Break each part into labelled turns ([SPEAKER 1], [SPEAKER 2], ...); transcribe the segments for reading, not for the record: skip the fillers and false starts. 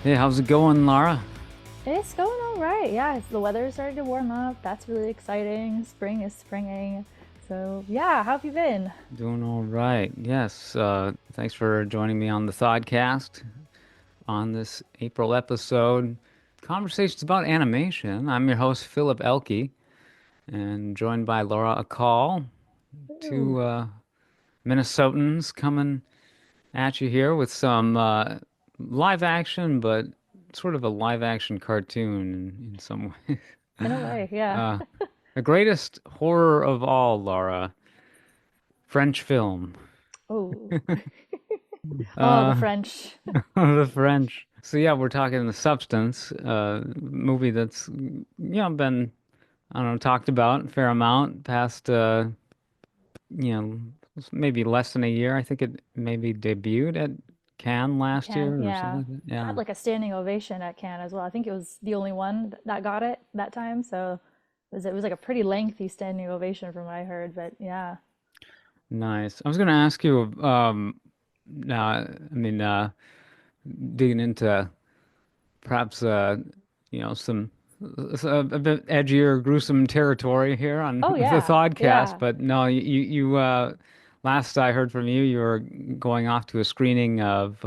[SPEAKER 1] Hey, how's it going, Laura?
[SPEAKER 2] It's going all right. Yeah, the weather is starting to warm up. That's really exciting. Spring is springing. So, yeah, how have you been?
[SPEAKER 1] Doing all right. Yes, thanks for joining me on the Thodcast on this April episode. Conversations about animation. I'm your host, Philip Elke, and joined by Laura Akal,
[SPEAKER 2] Ooh,
[SPEAKER 1] two Minnesotans coming at you here with some live action, but sort of a live action cartoon in some way.
[SPEAKER 2] in a way, yeah.
[SPEAKER 1] Uh, the greatest horror of all, Laura, French film.
[SPEAKER 2] Oh, oh, the
[SPEAKER 1] Uh,
[SPEAKER 2] French.
[SPEAKER 1] the French. So yeah, we're talking The Substance, movie that's been I don't know talked about a fair amount past you know maybe less than a year. I think it maybe debuted at Cannes last
[SPEAKER 2] Can,
[SPEAKER 1] year or
[SPEAKER 2] yeah.
[SPEAKER 1] something like that.
[SPEAKER 2] Had
[SPEAKER 1] Yeah,
[SPEAKER 2] like a standing ovation at Cannes as well. I think it was the only one that got it that time. So it was like a pretty lengthy standing ovation from what I heard. But yeah.
[SPEAKER 1] nice. I was gonna ask you, I mean, digging into perhaps some a bit edgier, gruesome territory here on
[SPEAKER 2] Oh,
[SPEAKER 1] the
[SPEAKER 2] yeah.
[SPEAKER 1] Thodcast,
[SPEAKER 2] Yeah.
[SPEAKER 1] but no, you last I heard from you, you were going off to a screening of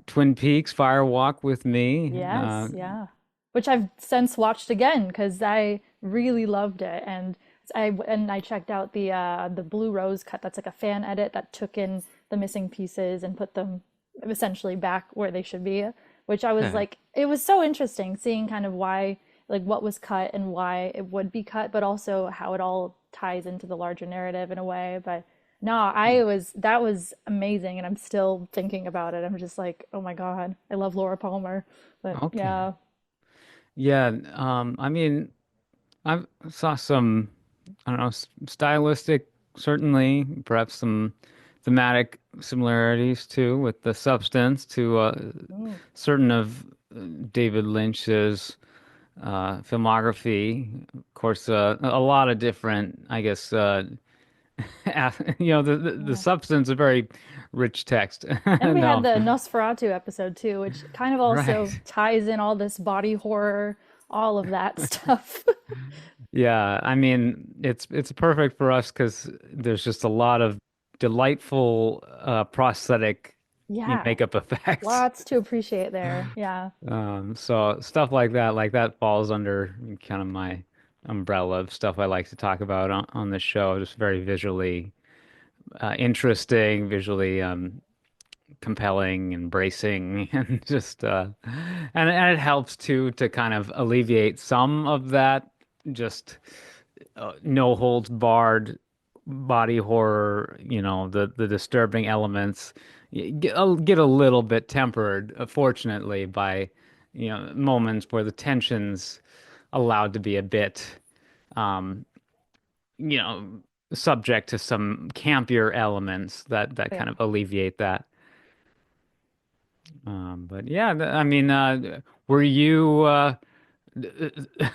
[SPEAKER 1] Twin Peaks Fire Walk with Me.
[SPEAKER 2] Yes, yeah. Which I've since watched again because I really loved it, and I checked out the Blue Rose cut. That's like a fan edit that took in the missing pieces and put them essentially back where they should be. Which I was
[SPEAKER 1] Yeah.
[SPEAKER 2] like, it was so interesting seeing kind of why, like what was cut and why it would be cut, but also how it all ties into the larger narrative in a way. But no, that was amazing, and I'm still thinking about it. I'm just like, oh my God, I love Laura Palmer. But
[SPEAKER 1] Okay.
[SPEAKER 2] yeah,
[SPEAKER 1] Yeah. I mean, I saw some, I don't know, stylistic, certainly, perhaps some thematic similarities too with The Substance to
[SPEAKER 2] mm,
[SPEAKER 1] certain of David Lynch's filmography. Of course, a lot of different, I guess, the
[SPEAKER 2] yeah.
[SPEAKER 1] Substance, a very rich text.
[SPEAKER 2] And we had
[SPEAKER 1] No,
[SPEAKER 2] the Nosferatu episode too, which kind of also
[SPEAKER 1] right.
[SPEAKER 2] ties in all this body horror, all of that stuff.
[SPEAKER 1] Yeah, I mean, it's perfect for us because there's just a lot of delightful prosthetic
[SPEAKER 2] Yeah,
[SPEAKER 1] makeup effects.
[SPEAKER 2] lots to appreciate there. Yeah.
[SPEAKER 1] So stuff like that falls under kind of my umbrella of stuff I like to talk about on the show. Just very visually interesting, visually compelling, embracing, and just and it helps too to kind of alleviate some of that just no holds barred body horror, the disturbing elements get a little bit tempered, fortunately, by, moments where the tension's allowed to be a bit, um, you know, subject to some campier elements that kind
[SPEAKER 2] Yeah.
[SPEAKER 1] of alleviate that. But yeah, I mean, were you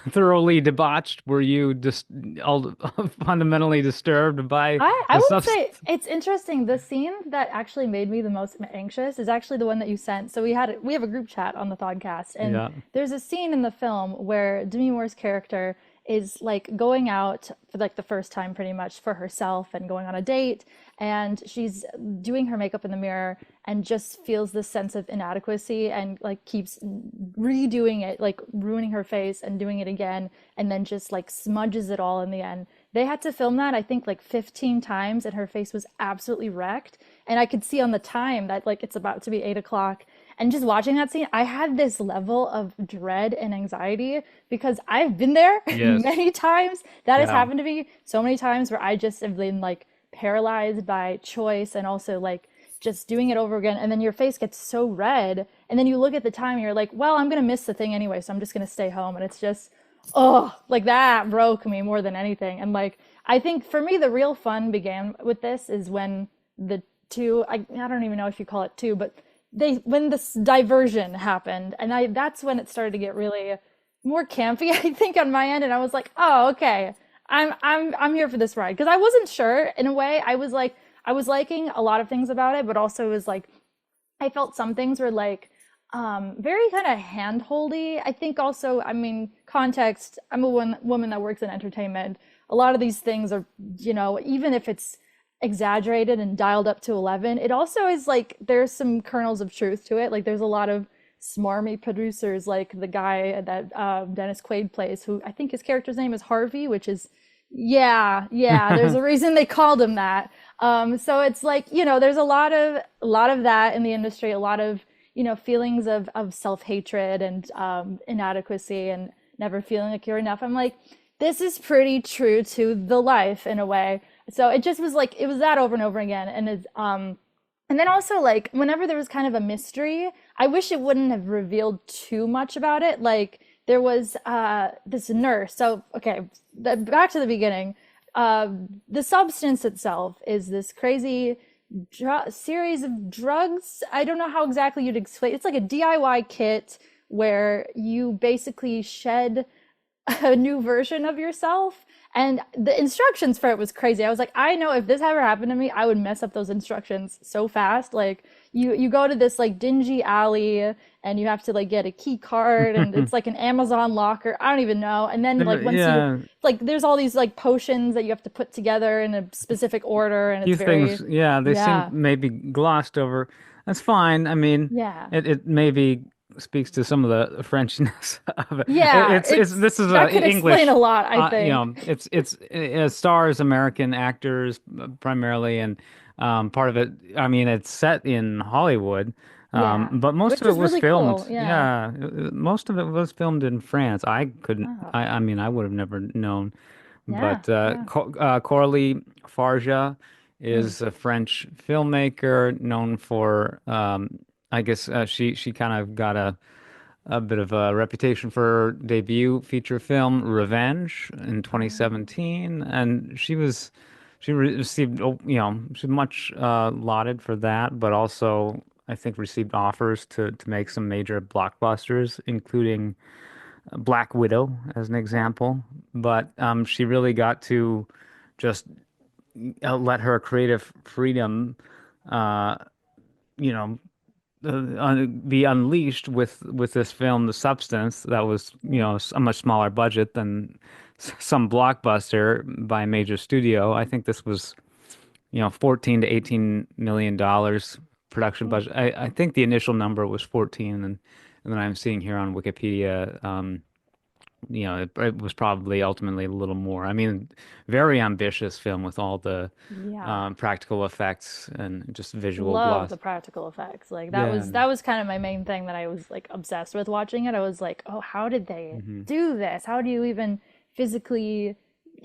[SPEAKER 1] thoroughly debauched? Were you just all fundamentally disturbed by
[SPEAKER 2] I
[SPEAKER 1] the
[SPEAKER 2] would say
[SPEAKER 1] substance?
[SPEAKER 2] it's interesting. The scene that actually made me the most anxious is actually the one that you sent. So we have a group chat on the podcast, and
[SPEAKER 1] Yeah.
[SPEAKER 2] there's a scene in the film where Demi Moore's character is like going out for like the first time pretty much for herself and going on a date, and she's doing her makeup in the mirror and just feels this sense of inadequacy and like keeps redoing it, like ruining her face and doing it again, and then just like smudges it all in the end. They had to film that, I think, like 15 times, and her face was absolutely wrecked. And I could see on the time that like it's about to be 8 o'clock. And just watching that scene, I had this level of dread and anxiety because I've been there
[SPEAKER 1] Yes.
[SPEAKER 2] many times. That has
[SPEAKER 1] Yeah.
[SPEAKER 2] happened to me so many times where I just have been like paralyzed by choice and also like just doing it over again. And then your face gets so red. And then you look at the time and you're like, well, I'm going to miss the thing anyway. So I'm just going to stay home. And it's just, oh, like that broke me more than anything. And like, I think for me, the real fun began with this is when the two, I don't even know if you call it two, but when this diversion happened. And that's when it started to get really more campy, I think, on my end. And I was like, oh, okay. I'm here for this ride. Because I wasn't sure in a way. I was liking a lot of things about it, but also it was like I felt some things were like very kind of hand-holdy. I think also, I mean, context, I'm a woman that works in entertainment. A lot of these things are, even if it's exaggerated and dialed up to 11, it also is like there's some kernels of truth to it. Like there's a lot of smarmy producers, like the guy that Dennis Quaid plays, who I think his character's name is Harvey, which is, yeah, yeah, there's a reason they called him that. So it's like, there's a lot of that in the industry, a lot of feelings of self-hatred and inadequacy and never feeling like you're enough. I'm like, this is pretty true to the life in a way. So it just was like it was that over and over again. And then also like whenever there was kind of a mystery, I wish it wouldn't have revealed too much about it. Like there was this nurse. So okay, back to the beginning. The substance itself is this crazy series of drugs. I don't know how exactly you'd explain. It's like a DIY kit where you basically shed a new version of yourself. And the instructions for it was crazy. I was like, I know if this ever happened to me, I would mess up those instructions so fast. Like you go to this like dingy alley and you have to like get a key card and it's like an Amazon locker. I don't even know. And then like once you
[SPEAKER 1] Yeah,
[SPEAKER 2] like there's all these like potions that you have to put together in a specific order and it's
[SPEAKER 1] few
[SPEAKER 2] very
[SPEAKER 1] things, yeah, they seem
[SPEAKER 2] yeah.
[SPEAKER 1] maybe glossed over. That's fine. I mean,
[SPEAKER 2] Yeah.
[SPEAKER 1] it maybe speaks to some of the Frenchness of it.
[SPEAKER 2] Yeah,
[SPEAKER 1] It's this is
[SPEAKER 2] that
[SPEAKER 1] a
[SPEAKER 2] could explain
[SPEAKER 1] English,
[SPEAKER 2] a lot, I think.
[SPEAKER 1] it's it stars American actors primarily, and part of it, I mean, it's set in Hollywood,
[SPEAKER 2] Yeah.
[SPEAKER 1] but most
[SPEAKER 2] Which
[SPEAKER 1] of it
[SPEAKER 2] is
[SPEAKER 1] was
[SPEAKER 2] really cool.
[SPEAKER 1] filmed,
[SPEAKER 2] Yeah.
[SPEAKER 1] yeah, most of it was filmed in France. I couldn't,
[SPEAKER 2] Oh,
[SPEAKER 1] I mean, I would have never known.
[SPEAKER 2] yeah.
[SPEAKER 1] But
[SPEAKER 2] Yeah.
[SPEAKER 1] Coralie Farja
[SPEAKER 2] Mm.
[SPEAKER 1] is a French filmmaker known for, I guess she kind of got a bit of a reputation for her debut feature film Revenge in
[SPEAKER 2] Um,
[SPEAKER 1] 2017, and she received she's much lauded for that, but also I think received offers to make some major blockbusters, including Black Widow as an
[SPEAKER 2] oh,
[SPEAKER 1] example, but she really got to just let her creative freedom, uh, you know, be unleashed with this film, The Substance, that was,
[SPEAKER 2] yeah.
[SPEAKER 1] a much smaller budget than some blockbuster by a major studio. I think this was, 14 to 18 million dollars production
[SPEAKER 2] Mm.
[SPEAKER 1] budget. I think the initial number was 14, and then I'm seeing here on Wikipedia. It was probably ultimately a little more. I mean, very ambitious film with all the
[SPEAKER 2] Yeah.
[SPEAKER 1] practical effects and just visual
[SPEAKER 2] Love the
[SPEAKER 1] gloss.
[SPEAKER 2] practical effects. Like that
[SPEAKER 1] Yeah.
[SPEAKER 2] was that was kind of my main thing that I was like obsessed with watching it. I was like, "Oh, how did they
[SPEAKER 1] hmm
[SPEAKER 2] do this? How do you even physically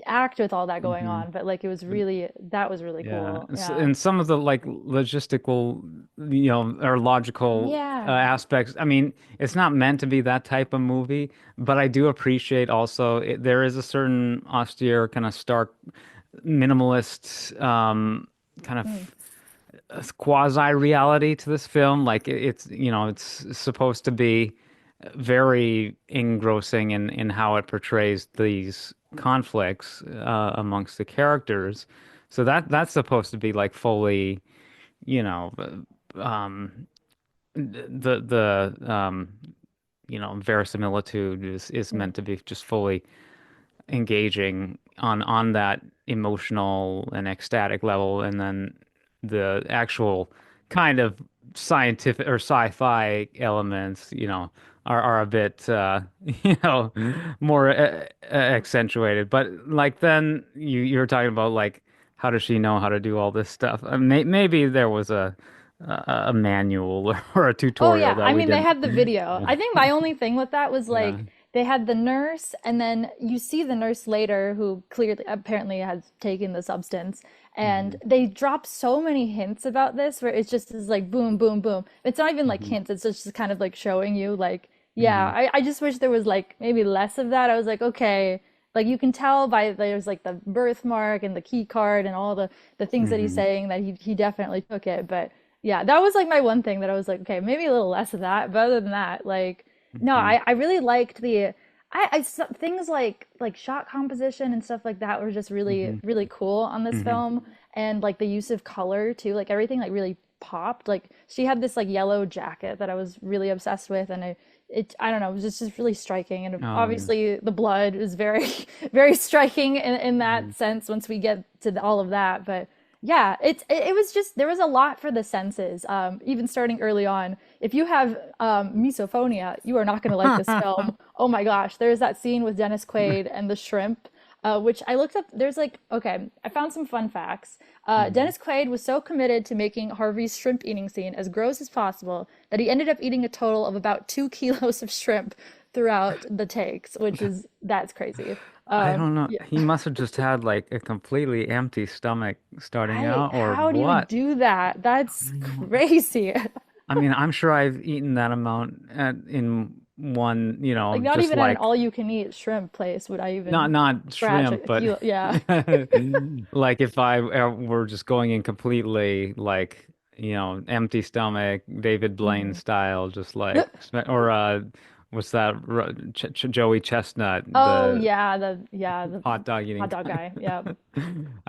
[SPEAKER 2] act with all that going
[SPEAKER 1] hmm
[SPEAKER 2] on?" But like it was really that was really
[SPEAKER 1] Yeah.
[SPEAKER 2] cool. Yeah.
[SPEAKER 1] And some of the like logistical, or logical
[SPEAKER 2] Yeah.
[SPEAKER 1] aspects. I mean, it's not meant to be that type of movie, but I do appreciate also there is a certain austere, kind of stark, minimalist, kind
[SPEAKER 2] Mm.
[SPEAKER 1] of quasi-reality to this film. Like it's supposed to be very engrossing in how it portrays these conflicts amongst the characters. So that's supposed to be like fully, you know, um, the verisimilitude is
[SPEAKER 2] Mm.
[SPEAKER 1] meant to be just fully engaging on that emotional and ecstatic level, and then the actual kind of scientific or sci-fi elements, are a bit, more accentuated. But like then you're talking about like how does she know how to do all this stuff? Maybe there was a manual or a
[SPEAKER 2] Oh
[SPEAKER 1] tutorial
[SPEAKER 2] yeah,
[SPEAKER 1] that
[SPEAKER 2] I
[SPEAKER 1] we
[SPEAKER 2] mean they
[SPEAKER 1] didn't.
[SPEAKER 2] had the video. I think my only thing with that was
[SPEAKER 1] Yeah.
[SPEAKER 2] like they had the nurse and then you see the nurse later who clearly apparently has taken the substance and
[SPEAKER 1] hmm
[SPEAKER 2] they drop so many hints about this where it's just is like boom boom boom. It's not even like
[SPEAKER 1] hmm
[SPEAKER 2] hints, it's just kind of like showing you like yeah,
[SPEAKER 1] hmm
[SPEAKER 2] I just wish there was like maybe less of that. I was like okay, like you can tell by there's like the birthmark and the key card and all the things that he's
[SPEAKER 1] hmm
[SPEAKER 2] saying that he definitely took it, but yeah, that was like my one thing that I was like, okay, maybe a little less of that. But other than that, like, no,
[SPEAKER 1] hmm
[SPEAKER 2] I really liked things like shot composition and stuff like that were just really
[SPEAKER 1] hmm
[SPEAKER 2] really cool on this
[SPEAKER 1] hmm
[SPEAKER 2] film, and like the use of color too, like everything like really popped. Like she had this like yellow jacket that I was really obsessed with, and I don't know, it was just really striking. And
[SPEAKER 1] Oh yeah.
[SPEAKER 2] obviously the blood is very very striking in that
[SPEAKER 1] Mhm.
[SPEAKER 2] sense once we get to all of that. But yeah, it was just there was a lot for the senses. Even starting early on, if you have misophonia, you are not going to like this film. Oh my gosh, there's that scene with Dennis Quaid and the shrimp, which I looked up. There's like, okay, I found some fun facts.
[SPEAKER 1] Mhm.
[SPEAKER 2] Dennis Quaid was so committed to making Harvey's shrimp eating scene as gross as possible that he ended up eating a total of about 2 kilos of shrimp throughout the takes, which is that's crazy.
[SPEAKER 1] I don't know.
[SPEAKER 2] Yeah.
[SPEAKER 1] He must have just had like a completely empty stomach starting out, or
[SPEAKER 2] How do you
[SPEAKER 1] what?
[SPEAKER 2] do that? That's
[SPEAKER 1] I know.
[SPEAKER 2] crazy.
[SPEAKER 1] I mean, I'm sure I've eaten that amount in one,
[SPEAKER 2] Like not
[SPEAKER 1] just
[SPEAKER 2] even at an
[SPEAKER 1] like
[SPEAKER 2] all-you-can-eat shrimp place would I
[SPEAKER 1] not
[SPEAKER 2] even
[SPEAKER 1] not
[SPEAKER 2] scratch
[SPEAKER 1] shrimp,
[SPEAKER 2] a
[SPEAKER 1] but
[SPEAKER 2] kilo. Yeah.
[SPEAKER 1] like if I were just going in completely like, empty stomach, David Blaine
[SPEAKER 2] Mhm.
[SPEAKER 1] style, just like or what's that? Joey Chestnut,
[SPEAKER 2] Oh
[SPEAKER 1] the
[SPEAKER 2] yeah, the
[SPEAKER 1] hot dog
[SPEAKER 2] hot
[SPEAKER 1] eating
[SPEAKER 2] dog
[SPEAKER 1] guy.
[SPEAKER 2] guy. Yeah.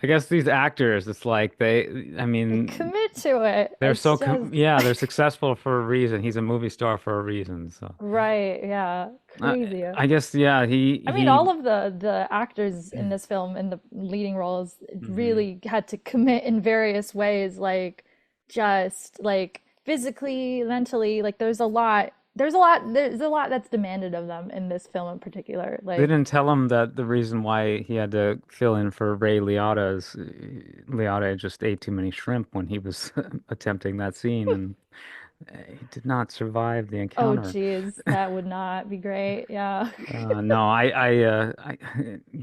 [SPEAKER 1] I guess these actors, it's like I
[SPEAKER 2] They
[SPEAKER 1] mean,
[SPEAKER 2] commit to it.
[SPEAKER 1] they're
[SPEAKER 2] It's
[SPEAKER 1] so
[SPEAKER 2] just
[SPEAKER 1] yeah, they're successful for a reason. He's a movie star for a reason. So
[SPEAKER 2] right. Yeah.
[SPEAKER 1] uh,
[SPEAKER 2] Crazy.
[SPEAKER 1] I guess yeah,
[SPEAKER 2] I mean, all of the actors in this film in the leading roles
[SPEAKER 1] mhm.
[SPEAKER 2] really had to commit in various ways, like just like physically, mentally. Like there's a lot that's demanded of them in this film in particular.
[SPEAKER 1] They
[SPEAKER 2] Like,
[SPEAKER 1] didn't tell him that the reason why he had to fill in for Ray Liotta is Liotta just ate too many shrimp when he was attempting that scene, and he did not survive the
[SPEAKER 2] oh
[SPEAKER 1] encounter.
[SPEAKER 2] geez, that would not be great. Yeah.
[SPEAKER 1] No, I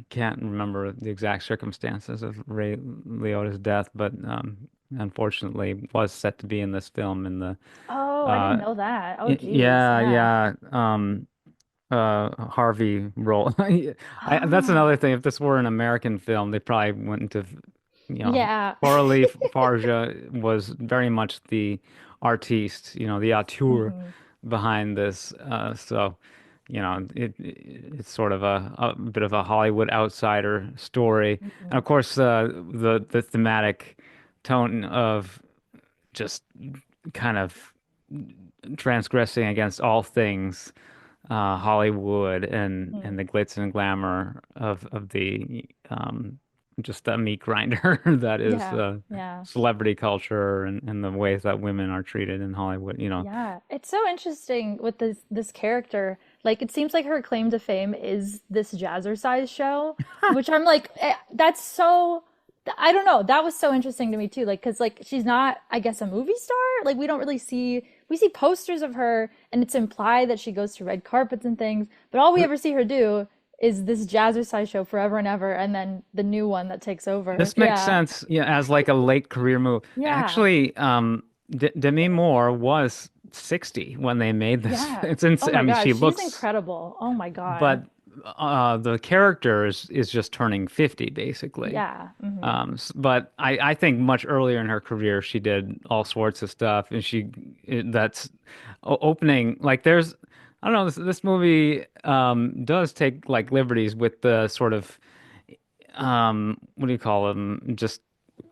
[SPEAKER 1] can't remember the exact circumstances of Ray Liotta's death, but unfortunately was set to be in this film in the
[SPEAKER 2] Oh, I didn't
[SPEAKER 1] uh
[SPEAKER 2] know that. Oh geez.
[SPEAKER 1] yeah,
[SPEAKER 2] Yeah.
[SPEAKER 1] yeah, Harvey role. That's
[SPEAKER 2] Oh,
[SPEAKER 1] another thing. If this were an American film, they probably wouldn't have,
[SPEAKER 2] yeah.
[SPEAKER 1] Coralie Farja was very much the artiste, the auteur
[SPEAKER 2] hmm
[SPEAKER 1] behind this. So, it's sort of a bit of a Hollywood outsider story. And
[SPEAKER 2] hmm
[SPEAKER 1] of course, the thematic tone of just kind of transgressing against all things Hollywood and the glitz and glamour of the just the meat grinder that is
[SPEAKER 2] Yeah. Yeah.
[SPEAKER 1] celebrity culture and the ways that women are treated in Hollywood,
[SPEAKER 2] Yeah, it's so interesting with this character. Like, it seems like her claim to fame is this Jazzercise show, which I'm like, that's so. I don't know. That was so interesting to me too. Like, because like she's not, I guess, a movie star. Like, we don't really see. We see posters of her, and it's implied that she goes to red carpets and things. But all we ever see her do is this Jazzercise show forever and ever, and then the new one that takes over.
[SPEAKER 1] This makes
[SPEAKER 2] Yeah,
[SPEAKER 1] sense, yeah, as like a late career move.
[SPEAKER 2] yeah,
[SPEAKER 1] Actually, D Demi Moore was 60 when they made this.
[SPEAKER 2] yeah.
[SPEAKER 1] It's
[SPEAKER 2] Oh
[SPEAKER 1] insane. I
[SPEAKER 2] my
[SPEAKER 1] mean, she
[SPEAKER 2] God, she's
[SPEAKER 1] looks,
[SPEAKER 2] incredible. Oh my God.
[SPEAKER 1] but the character is just turning 50 basically.
[SPEAKER 2] Yeah. Hmm.
[SPEAKER 1] But I think much earlier in her career, she did all sorts of stuff, and that's opening like I don't know, this movie does take like liberties with the sort of what do you call them? Just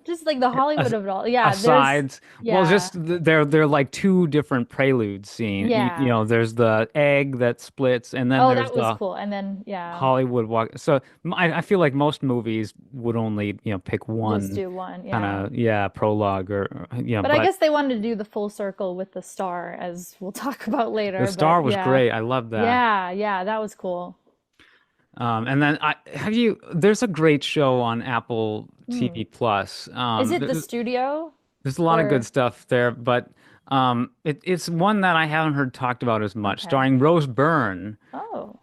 [SPEAKER 2] Just like the Hollywood of it all. Yeah, there's
[SPEAKER 1] asides. Well,
[SPEAKER 2] yeah.
[SPEAKER 1] just they're like two different prelude scene.
[SPEAKER 2] Yeah.
[SPEAKER 1] There's the egg that splits, and then
[SPEAKER 2] Oh,
[SPEAKER 1] there's
[SPEAKER 2] that was
[SPEAKER 1] the
[SPEAKER 2] cool. And then yeah,
[SPEAKER 1] Hollywood walk. So I feel like most movies would only, pick
[SPEAKER 2] just
[SPEAKER 1] one
[SPEAKER 2] do one.
[SPEAKER 1] kind
[SPEAKER 2] Yeah.
[SPEAKER 1] of, yeah, prologue
[SPEAKER 2] But I
[SPEAKER 1] but
[SPEAKER 2] guess they wanted to do the full circle with the star, as we'll talk about
[SPEAKER 1] the
[SPEAKER 2] later.
[SPEAKER 1] star
[SPEAKER 2] But
[SPEAKER 1] was
[SPEAKER 2] yeah.
[SPEAKER 1] great. I love that.
[SPEAKER 2] Yeah, that was cool.
[SPEAKER 1] And then there's a great show on Apple
[SPEAKER 2] Hmm.
[SPEAKER 1] TV Plus.
[SPEAKER 2] Is it the studio
[SPEAKER 1] There's a lot of good
[SPEAKER 2] or
[SPEAKER 1] stuff there, but it's one that I haven't heard talked about as much,
[SPEAKER 2] okay.
[SPEAKER 1] starring Rose Byrne,
[SPEAKER 2] Oh.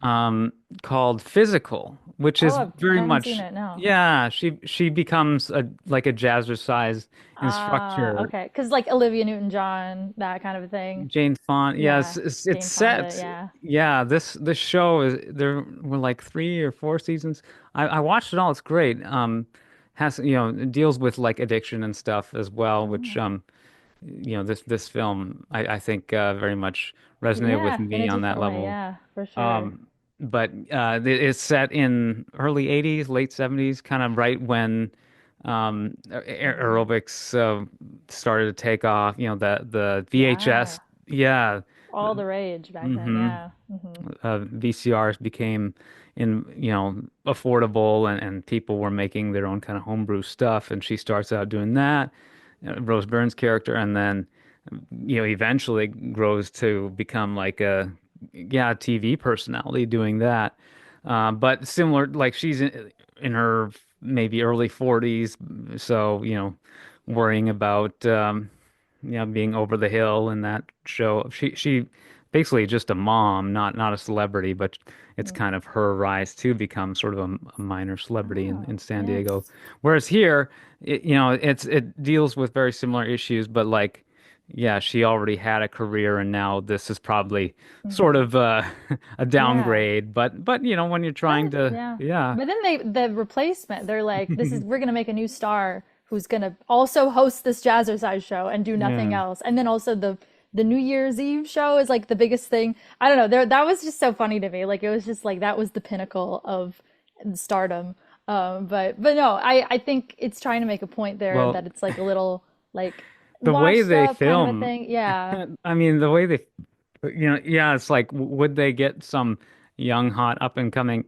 [SPEAKER 1] called Physical, which
[SPEAKER 2] Oh,
[SPEAKER 1] is
[SPEAKER 2] I
[SPEAKER 1] very
[SPEAKER 2] haven't seen
[SPEAKER 1] much,
[SPEAKER 2] it, no.
[SPEAKER 1] yeah, she becomes a jazzercise
[SPEAKER 2] Ah,
[SPEAKER 1] instructor.
[SPEAKER 2] okay. 'Cause like Olivia Newton-John, that kind of a thing.
[SPEAKER 1] Jane Fonda, yeah,
[SPEAKER 2] Yeah.
[SPEAKER 1] it's
[SPEAKER 2] Jane Fonda,
[SPEAKER 1] set,
[SPEAKER 2] yeah.
[SPEAKER 1] yeah. This show is there were like 3 or 4 seasons. I watched it all. It's great. Has deals with like addiction and stuff as well, which
[SPEAKER 2] Oh.
[SPEAKER 1] this film I think very much resonated with
[SPEAKER 2] Yeah, in a
[SPEAKER 1] me on that
[SPEAKER 2] different way.
[SPEAKER 1] level.
[SPEAKER 2] Yeah, for sure.
[SPEAKER 1] But it's set in early 80s, late 70s, kind of right when
[SPEAKER 2] Mhm.
[SPEAKER 1] Aerobics started to take off. You know, the VHS,
[SPEAKER 2] Yeah.
[SPEAKER 1] yeah,
[SPEAKER 2] All the rage back then.
[SPEAKER 1] hmm
[SPEAKER 2] Yeah. Hmm.
[SPEAKER 1] VCRs became affordable, and people were making their own kind of homebrew stuff. And she starts out doing that, Rose Byrne's character, and then eventually grows to become like a TV personality doing that. But similar, like she's in her maybe early 40s, so worrying about being over the hill in that show. She basically just a mom, not a celebrity, but it's
[SPEAKER 2] Hmm.
[SPEAKER 1] kind of her rise to become sort of a minor celebrity in
[SPEAKER 2] Oh,
[SPEAKER 1] San Diego.
[SPEAKER 2] yes.
[SPEAKER 1] Whereas here, it deals with very similar issues, but like, yeah, she already had a career, and now this is probably sort
[SPEAKER 2] Hmm.
[SPEAKER 1] of a
[SPEAKER 2] Yeah.
[SPEAKER 1] downgrade. But when you're trying
[SPEAKER 2] But
[SPEAKER 1] to,
[SPEAKER 2] yeah.
[SPEAKER 1] yeah,
[SPEAKER 2] But then the replacement, they're like, we're gonna make a new star who's gonna also host this Jazzercise show and do nothing
[SPEAKER 1] yeah.
[SPEAKER 2] else. And then also the New Year's Eve show is like the biggest thing. I don't know. There that was just so funny to me. Like it was just like that was the pinnacle of stardom. But no, I think it's trying to make a point there
[SPEAKER 1] Well,
[SPEAKER 2] that it's like a little like
[SPEAKER 1] the way
[SPEAKER 2] washed
[SPEAKER 1] they
[SPEAKER 2] up kind of a
[SPEAKER 1] film,
[SPEAKER 2] thing. Yeah.
[SPEAKER 1] I mean, the way they yeah, it's like, would they get some young, hot, up and coming?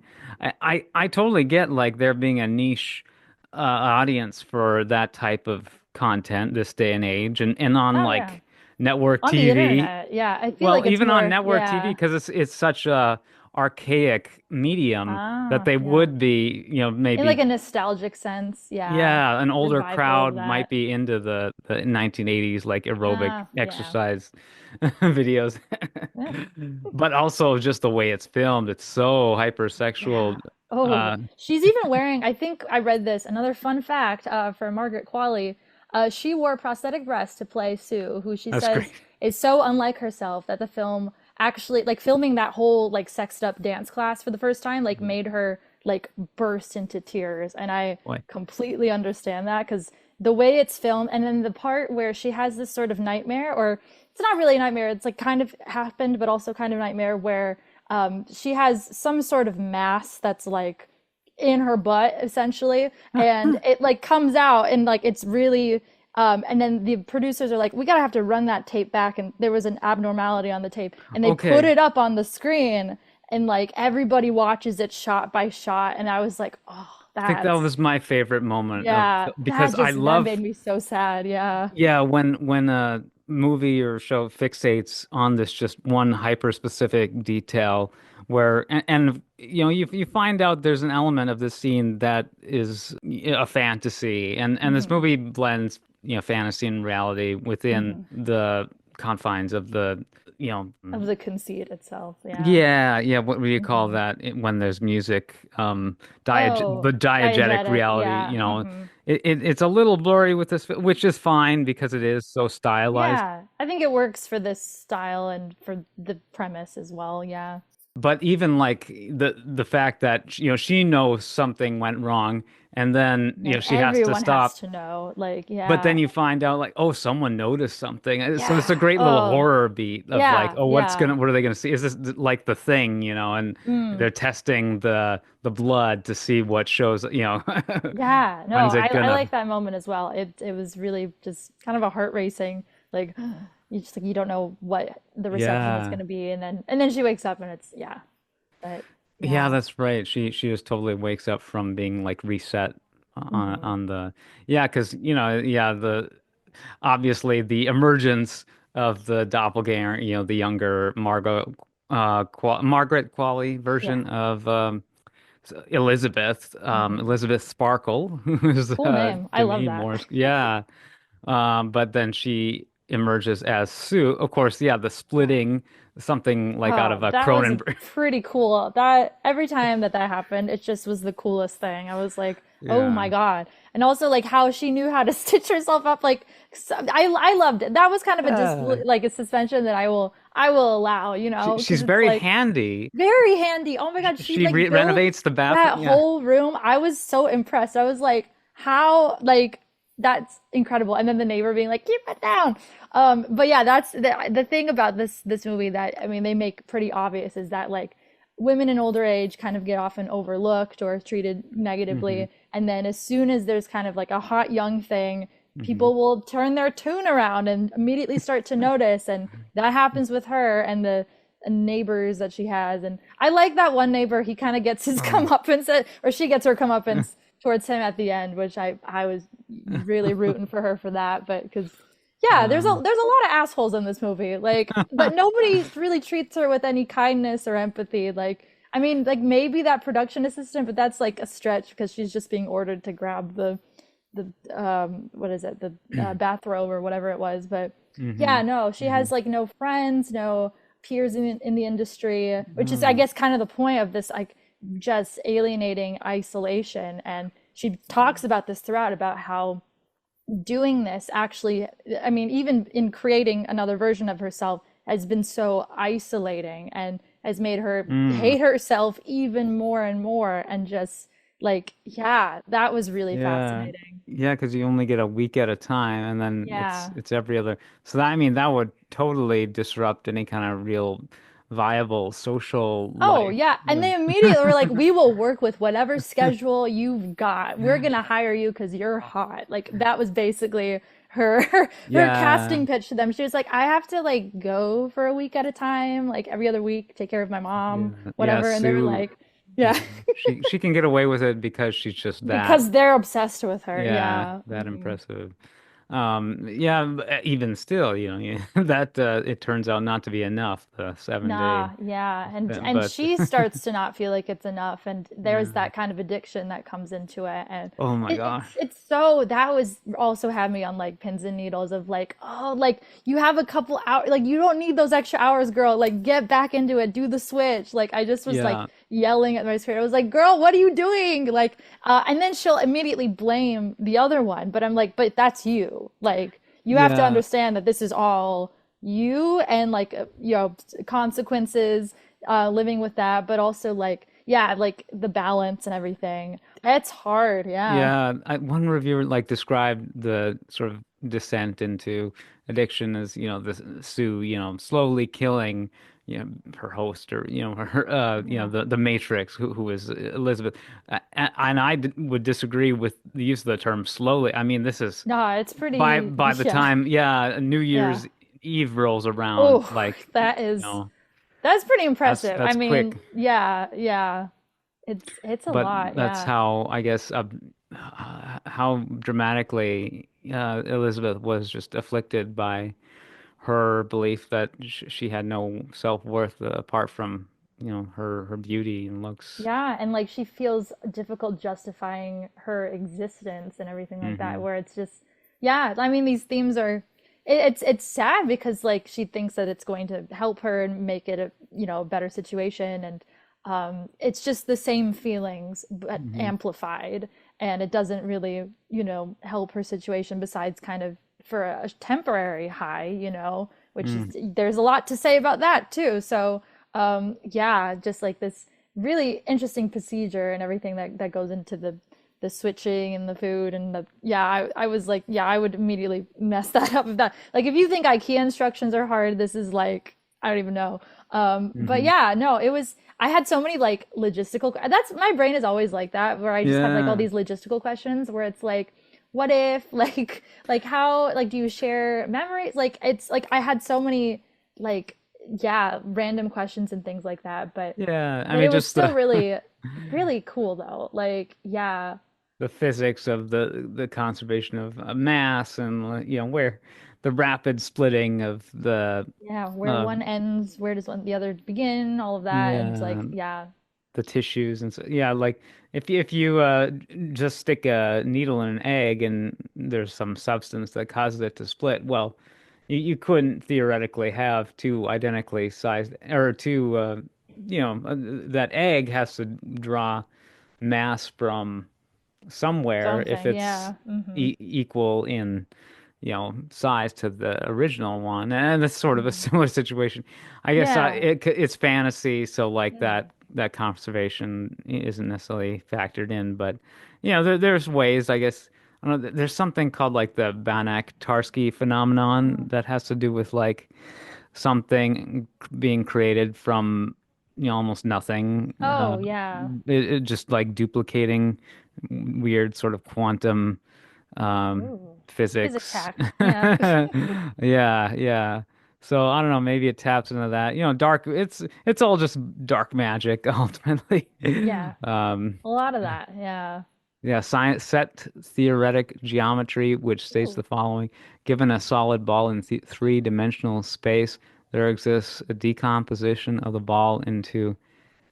[SPEAKER 1] I totally get like there being a niche audience for that type of content this day and age, and on
[SPEAKER 2] Oh yeah.
[SPEAKER 1] like network
[SPEAKER 2] On the
[SPEAKER 1] TV.
[SPEAKER 2] internet. Yeah. I feel
[SPEAKER 1] Well,
[SPEAKER 2] like it's
[SPEAKER 1] even on
[SPEAKER 2] more,
[SPEAKER 1] network TV,
[SPEAKER 2] yeah.
[SPEAKER 1] because it's such a archaic medium that
[SPEAKER 2] Ah,
[SPEAKER 1] they
[SPEAKER 2] yeah.
[SPEAKER 1] would be,
[SPEAKER 2] In like
[SPEAKER 1] maybe.
[SPEAKER 2] a nostalgic sense, yeah.
[SPEAKER 1] Yeah, an older
[SPEAKER 2] Revival of
[SPEAKER 1] crowd might
[SPEAKER 2] that.
[SPEAKER 1] be into the 1980s like aerobic
[SPEAKER 2] Ah, yeah.
[SPEAKER 1] exercise videos.
[SPEAKER 2] Yeah.
[SPEAKER 1] But also just the way it's filmed, it's so hypersexual.
[SPEAKER 2] Yeah. Oh,
[SPEAKER 1] Uh,
[SPEAKER 2] she's even wearing, I think I read this, another fun fact for Margaret Qualley. She wore prosthetic breasts to play Sue, who she
[SPEAKER 1] that's great.
[SPEAKER 2] says is so unlike herself that the film actually, like filming that whole like sexed up dance class for the first time, like made her like burst into tears. And I
[SPEAKER 1] Boy.
[SPEAKER 2] completely understand that because the way it's filmed, and then the part where she has this sort of nightmare, or it's not really a nightmare, it's like kind of happened, but also kind of nightmare where she has some sort of mass that's like in her butt essentially, and it like comes out and like it's really and then the producers are like, we gotta have to run that tape back, and there was an abnormality on the tape, and they put
[SPEAKER 1] Okay.
[SPEAKER 2] it up on the screen, and like everybody watches it shot by shot, and I was like, oh,
[SPEAKER 1] I think that
[SPEAKER 2] that's
[SPEAKER 1] was my favorite moment of
[SPEAKER 2] yeah,
[SPEAKER 1] because I
[SPEAKER 2] that
[SPEAKER 1] love.
[SPEAKER 2] made me so sad. Yeah.
[SPEAKER 1] Yeah, when a movie or show fixates on this just one hyper specific detail where and you find out there's an element of this scene that is a fantasy, and this
[SPEAKER 2] Hmm.
[SPEAKER 1] movie blends fantasy and reality within
[SPEAKER 2] Hmm.
[SPEAKER 1] the confines of the you know
[SPEAKER 2] Of the conceit itself. Yeah.
[SPEAKER 1] yeah, what do you call
[SPEAKER 2] Hmm.
[SPEAKER 1] that when there's music?
[SPEAKER 2] Oh,
[SPEAKER 1] The diegetic
[SPEAKER 2] diegetic.
[SPEAKER 1] reality,
[SPEAKER 2] Yeah. Hmm.
[SPEAKER 1] it's a little blurry with this, which is fine because it is so stylized.
[SPEAKER 2] Yeah, I think it works for this style and for the premise as well. Yeah.
[SPEAKER 1] But even like the fact that she knows something went wrong, and then
[SPEAKER 2] And then
[SPEAKER 1] she has to
[SPEAKER 2] everyone has
[SPEAKER 1] stop.
[SPEAKER 2] to know. Like,
[SPEAKER 1] But then
[SPEAKER 2] yeah.
[SPEAKER 1] you find out like, oh, someone noticed something. So it's a
[SPEAKER 2] Yeah.
[SPEAKER 1] great little
[SPEAKER 2] Oh,
[SPEAKER 1] horror beat of like,
[SPEAKER 2] yeah.
[SPEAKER 1] oh,
[SPEAKER 2] Yeah.
[SPEAKER 1] what are they gonna see? Is this like the thing, And
[SPEAKER 2] Mm.
[SPEAKER 1] they're testing the blood to see what shows,
[SPEAKER 2] Yeah. No,
[SPEAKER 1] when's it
[SPEAKER 2] I
[SPEAKER 1] gonna.
[SPEAKER 2] like that moment as well. It was really just kind of a heart racing, like you just like you don't know what the reception is
[SPEAKER 1] Yeah.
[SPEAKER 2] going to be, and then she wakes up and it's yeah. But
[SPEAKER 1] Yeah,
[SPEAKER 2] yeah.
[SPEAKER 1] that's right. She just totally wakes up from being like reset
[SPEAKER 2] Hmm.
[SPEAKER 1] on the yeah, because yeah, the obviously the emergence of the doppelganger, the younger Margaret Qualley
[SPEAKER 2] Yeah.
[SPEAKER 1] version of Elizabeth,
[SPEAKER 2] Hmm.
[SPEAKER 1] Elizabeth Sparkle, who's
[SPEAKER 2] Cool name. I love
[SPEAKER 1] Demi
[SPEAKER 2] that.
[SPEAKER 1] Moore's, yeah. But then she emerges as Sue. Of course, yeah, the
[SPEAKER 2] Yeah.
[SPEAKER 1] splitting, something like out
[SPEAKER 2] Oh,
[SPEAKER 1] of a
[SPEAKER 2] that was
[SPEAKER 1] Cronenberg.
[SPEAKER 2] pretty cool. That every time that that happened, it just was the coolest thing. I was like, "Oh my
[SPEAKER 1] Yeah.
[SPEAKER 2] God." And also like how she knew how to stitch herself up like I loved it. That was kind of a
[SPEAKER 1] Yeah.
[SPEAKER 2] like a suspension that I will allow, you know, because
[SPEAKER 1] She's
[SPEAKER 2] it's
[SPEAKER 1] very
[SPEAKER 2] like
[SPEAKER 1] handy.
[SPEAKER 2] very handy. Oh my God, she
[SPEAKER 1] She
[SPEAKER 2] like
[SPEAKER 1] re
[SPEAKER 2] built
[SPEAKER 1] renovates the bathroom.
[SPEAKER 2] that
[SPEAKER 1] Yeah.
[SPEAKER 2] whole room. I was so impressed. I was like, how like that's incredible. And then the neighbor being like, keep it down. But yeah, that's the thing about this movie that I mean they make pretty obvious is that like women in older age kind of get often overlooked or treated
[SPEAKER 1] Hmm.
[SPEAKER 2] negatively. And then as soon as there's kind of like a hot young thing,
[SPEAKER 1] Hmm.
[SPEAKER 2] people will turn their tune around and immediately start to notice. And that happens with her and the neighbors that she has. And I like that one neighbor, he kind of gets his
[SPEAKER 1] Oh.
[SPEAKER 2] comeuppance, or she gets her comeuppance towards him at the end, which I was really rooting for her for that. But because yeah,
[SPEAKER 1] Uh,
[SPEAKER 2] there's a lot of assholes in this movie. Like, but nobody really treats her with any kindness or empathy. Like, I mean, like maybe that production assistant, but that's like a stretch because she's just being ordered to grab the what is it, the bathrobe or whatever it was. But
[SPEAKER 1] hmm.
[SPEAKER 2] yeah, no, she
[SPEAKER 1] Hmm.
[SPEAKER 2] has like no friends, no peers in the industry, which is I
[SPEAKER 1] Oh.
[SPEAKER 2] guess kind of the point of this, like just alienating isolation. And she talks about this throughout about how doing this actually, I mean, even in creating another version of herself, has been so isolating and has made her
[SPEAKER 1] Mm.
[SPEAKER 2] hate herself even more and more. And just like, yeah, that was really
[SPEAKER 1] Yeah.
[SPEAKER 2] fascinating.
[SPEAKER 1] Yeah, because you only get a week at a time, and then it's
[SPEAKER 2] Yeah.
[SPEAKER 1] it's every other. So that, I mean, that would totally disrupt any kind of real viable social
[SPEAKER 2] Oh,
[SPEAKER 1] life.
[SPEAKER 2] yeah. And
[SPEAKER 1] Yeah.
[SPEAKER 2] they immediately were like, we will work with whatever schedule you've got. We're gonna hire you because you're hot. Like that was basically her her
[SPEAKER 1] Yeah.
[SPEAKER 2] casting pitch to them. She was like, I have to like go for a week at a time, like every other week, take care of my
[SPEAKER 1] Yeah.
[SPEAKER 2] mom,
[SPEAKER 1] Yeah,
[SPEAKER 2] whatever. And they were
[SPEAKER 1] Sue.
[SPEAKER 2] like, yeah,
[SPEAKER 1] She can get away with it because she's just that.
[SPEAKER 2] because they're obsessed with her.
[SPEAKER 1] Yeah,
[SPEAKER 2] Yeah.
[SPEAKER 1] that impressive. Yeah, even still, yeah, that it turns out not to be enough, the 7 day.
[SPEAKER 2] Nah, yeah. And
[SPEAKER 1] But
[SPEAKER 2] she starts to not feel like it's enough, and there's
[SPEAKER 1] yeah.
[SPEAKER 2] that kind of addiction that comes into it. And
[SPEAKER 1] Oh my gosh.
[SPEAKER 2] it's so that was also had me on like pins and needles of like, oh, like you have a couple hours, like you don't need those extra hours, girl. Like get back into it, do the switch. Like I just was like
[SPEAKER 1] Yeah.
[SPEAKER 2] yelling at my spirit. I was like, girl, what are you doing? Like, and then she'll immediately blame the other one, but I'm like, but that's you. Like you have to
[SPEAKER 1] Yeah.
[SPEAKER 2] understand that this is all you and like consequences living with that, but also like yeah, like the balance and everything. It's hard, yeah.
[SPEAKER 1] Yeah, one reviewer like described the sort of descent into addiction as, this Sue, slowly killing, her host, or, her,
[SPEAKER 2] Yeah.
[SPEAKER 1] the Matrix, who is Elizabeth. And would disagree with the use of the term slowly. I mean, this is
[SPEAKER 2] No, it's
[SPEAKER 1] by
[SPEAKER 2] pretty,
[SPEAKER 1] by the
[SPEAKER 2] yeah,
[SPEAKER 1] time, yeah, New
[SPEAKER 2] yeah.
[SPEAKER 1] Year's Eve rolls around,
[SPEAKER 2] Oh,
[SPEAKER 1] like,
[SPEAKER 2] that is that's pretty
[SPEAKER 1] that's
[SPEAKER 2] impressive. I
[SPEAKER 1] that's quick.
[SPEAKER 2] mean, yeah, yeah. It's a
[SPEAKER 1] But
[SPEAKER 2] lot,
[SPEAKER 1] that's
[SPEAKER 2] yeah.
[SPEAKER 1] how, I guess, how dramatically Elizabeth was just afflicted by her belief that she had no self-worth apart from, her beauty and looks.
[SPEAKER 2] Yeah, and like she feels difficult justifying her existence and everything like that,
[SPEAKER 1] Hmm.
[SPEAKER 2] where it's just, yeah, I mean, these themes are, it's sad because like she thinks that it's going to help her and make it a, a better situation, and it's just the same feelings but
[SPEAKER 1] Hmm.
[SPEAKER 2] amplified, and it doesn't really, help her situation besides kind of for a temporary high, which is
[SPEAKER 1] Mm.
[SPEAKER 2] there's a lot to say about that too. So, yeah, just like this really interesting procedure and everything that goes into the switching and the food and the yeah I was like yeah I would immediately mess that up if that like if you think IKEA instructions are hard, this is like I don't even know. But
[SPEAKER 1] Hmm.
[SPEAKER 2] yeah, no, it was I had so many like logistical that's my brain is always like that where I just have like all
[SPEAKER 1] Yeah.
[SPEAKER 2] these logistical questions where it's like what if like how like do you share memories, like it's like I had so many like yeah random questions and things like that,
[SPEAKER 1] Yeah. I
[SPEAKER 2] but it
[SPEAKER 1] mean,
[SPEAKER 2] was
[SPEAKER 1] just
[SPEAKER 2] still
[SPEAKER 1] the
[SPEAKER 2] really really cool though, like yeah.
[SPEAKER 1] the physics of the conservation of mass, and where the rapid splitting of the
[SPEAKER 2] Yeah, where
[SPEAKER 1] uh,
[SPEAKER 2] one ends, where does one the other begin, all of that, and
[SPEAKER 1] yeah,
[SPEAKER 2] like yeah.
[SPEAKER 1] the tissues, and so yeah, like if you just stick a needle in an egg and there's some substance that causes it to split, well, you couldn't theoretically have two identically sized, or two that egg has to draw mass from somewhere if
[SPEAKER 2] Something,
[SPEAKER 1] it's
[SPEAKER 2] yeah. Hmm.
[SPEAKER 1] equal in size to the original one. And it's sort of a
[SPEAKER 2] Hmm.
[SPEAKER 1] similar situation. I guess
[SPEAKER 2] Yeah.
[SPEAKER 1] it's fantasy, so like
[SPEAKER 2] Yeah.
[SPEAKER 1] that conservation isn't necessarily factored in, but there's ways, I guess. I don't know, there's something called like the Banach-Tarski phenomenon
[SPEAKER 2] Mm.
[SPEAKER 1] that has to do with like something being created from, almost nothing.
[SPEAKER 2] Oh, yeah.
[SPEAKER 1] It just like duplicating weird sort of quantum
[SPEAKER 2] Ooh. Physics
[SPEAKER 1] physics.
[SPEAKER 2] hack. Yeah.
[SPEAKER 1] Yeah, yeah. So I don't know, maybe it taps into that. Dark it's all just dark magic ultimately.
[SPEAKER 2] Yeah.
[SPEAKER 1] Um
[SPEAKER 2] A lot of that. Yeah.
[SPEAKER 1] yeah, science set theoretic geometry, which states
[SPEAKER 2] Ooh.
[SPEAKER 1] the following: given a solid ball in th three-dimensional space, there exists a decomposition of the ball into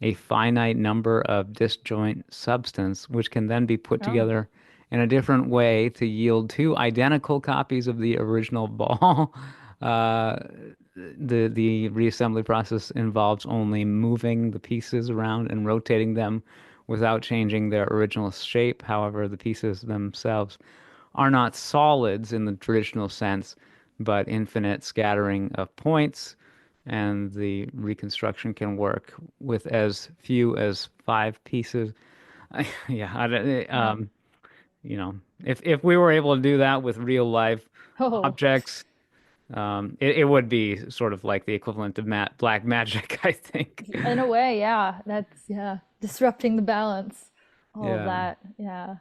[SPEAKER 1] a finite number of disjoint substance, which can then be put
[SPEAKER 2] Oh.
[SPEAKER 1] together in a different way to yield two identical copies of the original ball. Uh, the reassembly process involves only moving the pieces around and rotating them without changing their original shape. However, the pieces themselves are not solids in the traditional sense, but infinite scattering of points, and the reconstruction can work with as few as five pieces. Yeah,
[SPEAKER 2] Wow.
[SPEAKER 1] you know, if we were able to do that with real life
[SPEAKER 2] Oh.
[SPEAKER 1] objects, it would be sort of like the equivalent of black magic, I think.
[SPEAKER 2] In a way, yeah. That's yeah. Disrupting the balance. All of
[SPEAKER 1] Yeah.
[SPEAKER 2] that. Yeah.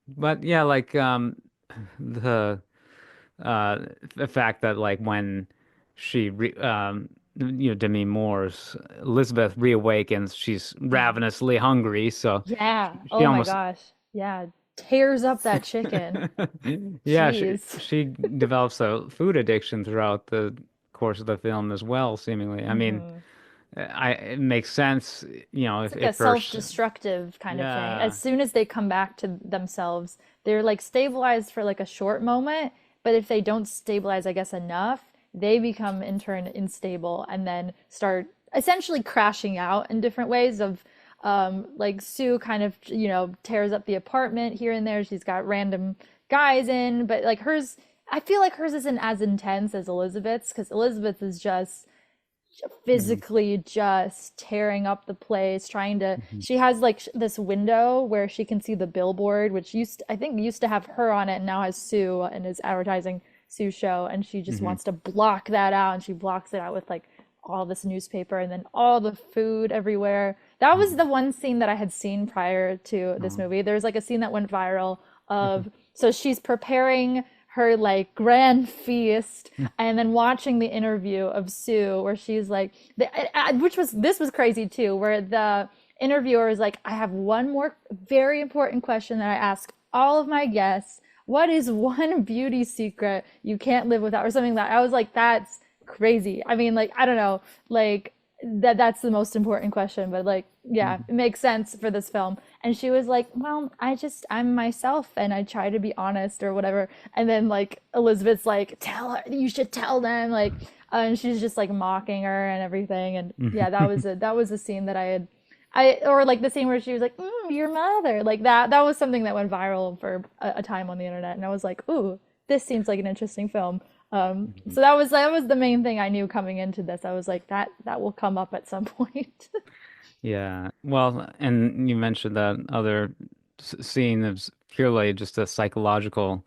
[SPEAKER 1] But yeah, like the uh the fact that like when Demi Moore's Elizabeth reawakens, she's
[SPEAKER 2] Yeah.
[SPEAKER 1] ravenously hungry, so
[SPEAKER 2] Yeah.
[SPEAKER 1] she
[SPEAKER 2] Oh my
[SPEAKER 1] almost
[SPEAKER 2] gosh. Yeah. Tears up that chicken.
[SPEAKER 1] yeah, she
[SPEAKER 2] Jeez.
[SPEAKER 1] she develops a food addiction throughout the course of the film as well, seemingly. I mean,
[SPEAKER 2] Hmm.
[SPEAKER 1] it makes sense,
[SPEAKER 2] It's like a
[SPEAKER 1] if first
[SPEAKER 2] self-destructive kind of thing. As
[SPEAKER 1] yeah.
[SPEAKER 2] soon as they come back to themselves, they're like stabilized for like a short moment, but if they don't stabilize, I guess, enough, they become in turn unstable and then start essentially crashing out in different ways of like Sue kind of, tears up the apartment here and there. She's got random guys in, but like hers, I feel like hers isn't as intense as Elizabeth's because Elizabeth is just
[SPEAKER 1] Mhm.
[SPEAKER 2] physically just tearing up the place trying to
[SPEAKER 1] Mhm.
[SPEAKER 2] she has like this window where she can see the billboard which I think used to have her on it and now has Sue and is advertising Sue's show and she just
[SPEAKER 1] Mhm.
[SPEAKER 2] wants to block that out and she blocks it out with like all this newspaper and then all the food everywhere. That was
[SPEAKER 1] Mhm.
[SPEAKER 2] the one scene that I had seen prior to this
[SPEAKER 1] Um,
[SPEAKER 2] movie. There's like a scene that went viral
[SPEAKER 1] mhm.
[SPEAKER 2] of so she's preparing her like grand feast and then watching the interview of Sue where she's like which was this was crazy too where the interviewer is like I have one more very important question that I ask all of my guests. What is one beauty secret you can't live without or something like that I was like that's crazy. I mean like I don't know like that's the most important question but like yeah
[SPEAKER 1] Mhm.
[SPEAKER 2] it makes sense for this film and she was like well I'm myself and I try to be honest or whatever and then like Elizabeth's like tell her you should tell them like and she's just like mocking her and everything and yeah that was a scene that I or like the scene where she was like your mother like that was something that went viral for a time on the internet and I was like ooh this seems like an interesting film
[SPEAKER 1] Mhm.
[SPEAKER 2] so that was the main thing I knew coming into this. I was like, that will come up at some point.
[SPEAKER 1] Yeah. Well, and you mentioned that other scene is purely just a psychological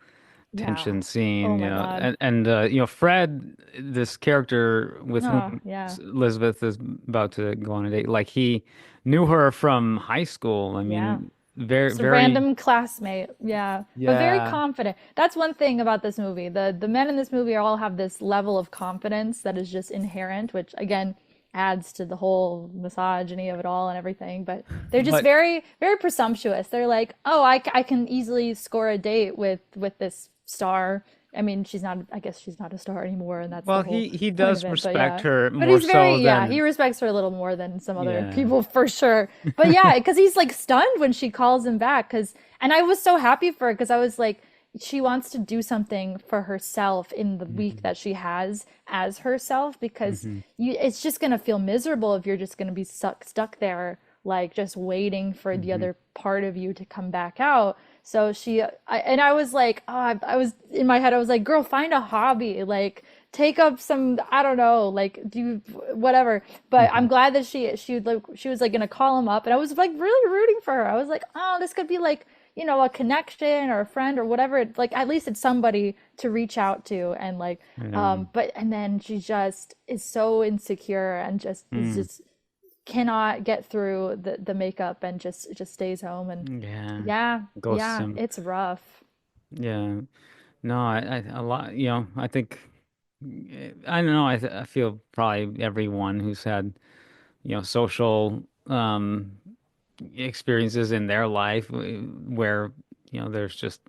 [SPEAKER 2] Yeah.
[SPEAKER 1] tension
[SPEAKER 2] Oh
[SPEAKER 1] scene,
[SPEAKER 2] my God.
[SPEAKER 1] Fred, this character with
[SPEAKER 2] Oh,
[SPEAKER 1] whom
[SPEAKER 2] yeah.
[SPEAKER 1] Elizabeth is about to go on a date, like he knew her from high school. I
[SPEAKER 2] Yeah.
[SPEAKER 1] mean, very,
[SPEAKER 2] Just a
[SPEAKER 1] very,
[SPEAKER 2] random classmate. Yeah. But very
[SPEAKER 1] yeah.
[SPEAKER 2] confident. That's one thing about this movie. The men in this movie all have this level of confidence that is just inherent, which again adds to the whole misogyny of it all and everything. But they're just
[SPEAKER 1] But
[SPEAKER 2] very, very presumptuous. They're like, oh, I can easily score a date with this star. I mean, she's not, I guess she's not a star anymore, and that's the
[SPEAKER 1] well,
[SPEAKER 2] whole
[SPEAKER 1] he
[SPEAKER 2] point of
[SPEAKER 1] does
[SPEAKER 2] it. But
[SPEAKER 1] respect
[SPEAKER 2] yeah.
[SPEAKER 1] her
[SPEAKER 2] But
[SPEAKER 1] more
[SPEAKER 2] he's very,
[SPEAKER 1] so
[SPEAKER 2] yeah, he
[SPEAKER 1] than
[SPEAKER 2] respects her a little more than some other
[SPEAKER 1] yeah.
[SPEAKER 2] people for sure. But yeah, because he's like stunned when she calls him back. And I was so happy for her because I was like, she wants to do something for herself in the week
[SPEAKER 1] Mhm.
[SPEAKER 2] that she has as herself because
[SPEAKER 1] Mhm.
[SPEAKER 2] it's just gonna feel miserable if you're just gonna be stuck there like just waiting for the
[SPEAKER 1] Mhm.
[SPEAKER 2] other part of you to come back out. So I was like, oh, I was in my head, I was like, girl, find a hobby, like take up some, I don't know, like do whatever. But I'm
[SPEAKER 1] Mhm.
[SPEAKER 2] glad that she was like gonna call him up, and I was like really rooting for her. I was like, oh, this could be like a connection or a friend or whatever. Like at least it's somebody to reach out to and like
[SPEAKER 1] Yeah.
[SPEAKER 2] but and then she just is so insecure and just is
[SPEAKER 1] Mm.
[SPEAKER 2] just cannot get through the makeup and just stays home. And
[SPEAKER 1] Yeah.
[SPEAKER 2] yeah,
[SPEAKER 1] Ghosts
[SPEAKER 2] yeah,
[SPEAKER 1] him.
[SPEAKER 2] it's rough.
[SPEAKER 1] Yeah. No, a lot, I think, I don't know, I feel probably everyone who's had, social experiences in their life where, there's just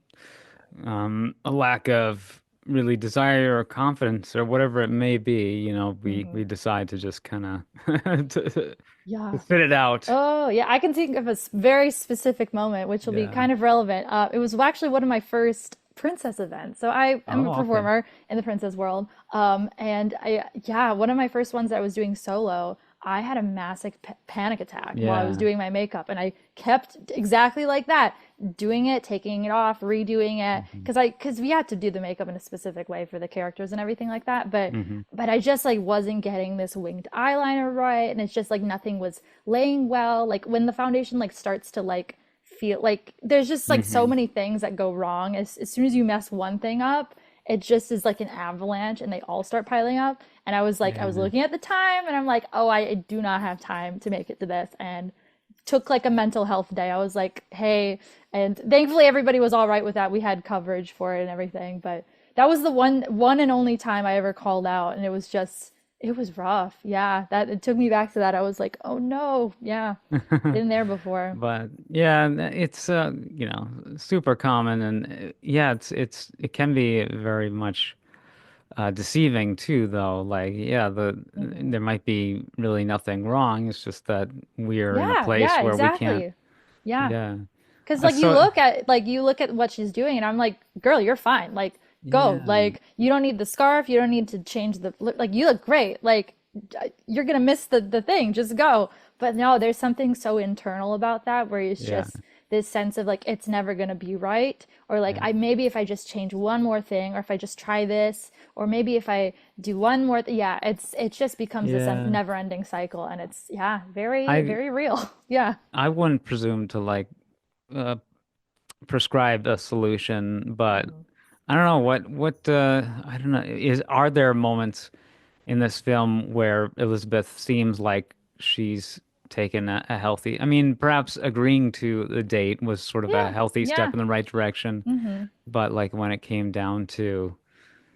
[SPEAKER 1] a lack of really desire or confidence or whatever it may be, we
[SPEAKER 2] Hmm.
[SPEAKER 1] decide to just kind of to
[SPEAKER 2] Yeah.
[SPEAKER 1] sit it out.
[SPEAKER 2] Oh, yeah, I can think of a very specific moment, which will be
[SPEAKER 1] Yeah.
[SPEAKER 2] kind of relevant. It was actually one of my first princess events. So I am a
[SPEAKER 1] Oh, okay.
[SPEAKER 2] performer in the princess world. And yeah, one of my first ones that I was doing solo, I had a massive panic attack while I was
[SPEAKER 1] Yeah.
[SPEAKER 2] doing my makeup, and I kept exactly like that, doing it, taking it off, redoing it,
[SPEAKER 1] Hmm.
[SPEAKER 2] because we had to do the makeup in a specific way for the characters and everything like that.
[SPEAKER 1] Hmm.
[SPEAKER 2] But I just like wasn't getting this winged eyeliner right, and it's just like nothing was laying well. Like when the foundation like starts to like feel like there's just like so
[SPEAKER 1] Hmm.
[SPEAKER 2] many things that go wrong. As soon as you mess one thing up, it just is like an avalanche and they all start piling up. And I was like, I was
[SPEAKER 1] Yeah.
[SPEAKER 2] looking at the time and I'm like, oh, I do not have time to make it to this. And took like a mental health day. I was like, hey, and thankfully everybody was all right with that. We had coverage for it and everything, but that was the one and only time I ever called out, and it was just it was rough. Yeah, that it took me back to that. I was like, oh no, yeah, been there before.
[SPEAKER 1] But yeah, it's super common and yeah, it can be very much deceiving too though. Like yeah,
[SPEAKER 2] Hmm.
[SPEAKER 1] there might be really nothing wrong. It's just that we're in a
[SPEAKER 2] Yeah,
[SPEAKER 1] place
[SPEAKER 2] yeah,
[SPEAKER 1] where we can't.
[SPEAKER 2] exactly. Yeah.
[SPEAKER 1] Yeah.
[SPEAKER 2] Because like
[SPEAKER 1] So
[SPEAKER 2] you look at what she's doing, and I'm like, girl, you're fine. Like, go.
[SPEAKER 1] yeah.
[SPEAKER 2] Like, you don't need the scarf. You don't need to change the look. Like, you look great. Like, you're gonna miss the thing. Just go. But no, there's something so internal about that where it's
[SPEAKER 1] Yeah.
[SPEAKER 2] just this sense of like it's never gonna be right, or like
[SPEAKER 1] Yeah.
[SPEAKER 2] I maybe if I just change one more thing, or if I just try this, or maybe if I do one more, yeah, it just becomes this
[SPEAKER 1] Yeah.
[SPEAKER 2] never-ending cycle, and it's yeah, very
[SPEAKER 1] I
[SPEAKER 2] very real. Yeah.
[SPEAKER 1] I wouldn't presume to like uh, prescribe a solution, but
[SPEAKER 2] Mhm.
[SPEAKER 1] I don't know what I don't know is are there moments in this film where Elizabeth seems like she's taken a healthy, I mean, perhaps agreeing to the date was sort of a
[SPEAKER 2] Yeah.
[SPEAKER 1] healthy step
[SPEAKER 2] Yeah.
[SPEAKER 1] in the right direction,
[SPEAKER 2] Hmm.
[SPEAKER 1] but like when it came down to,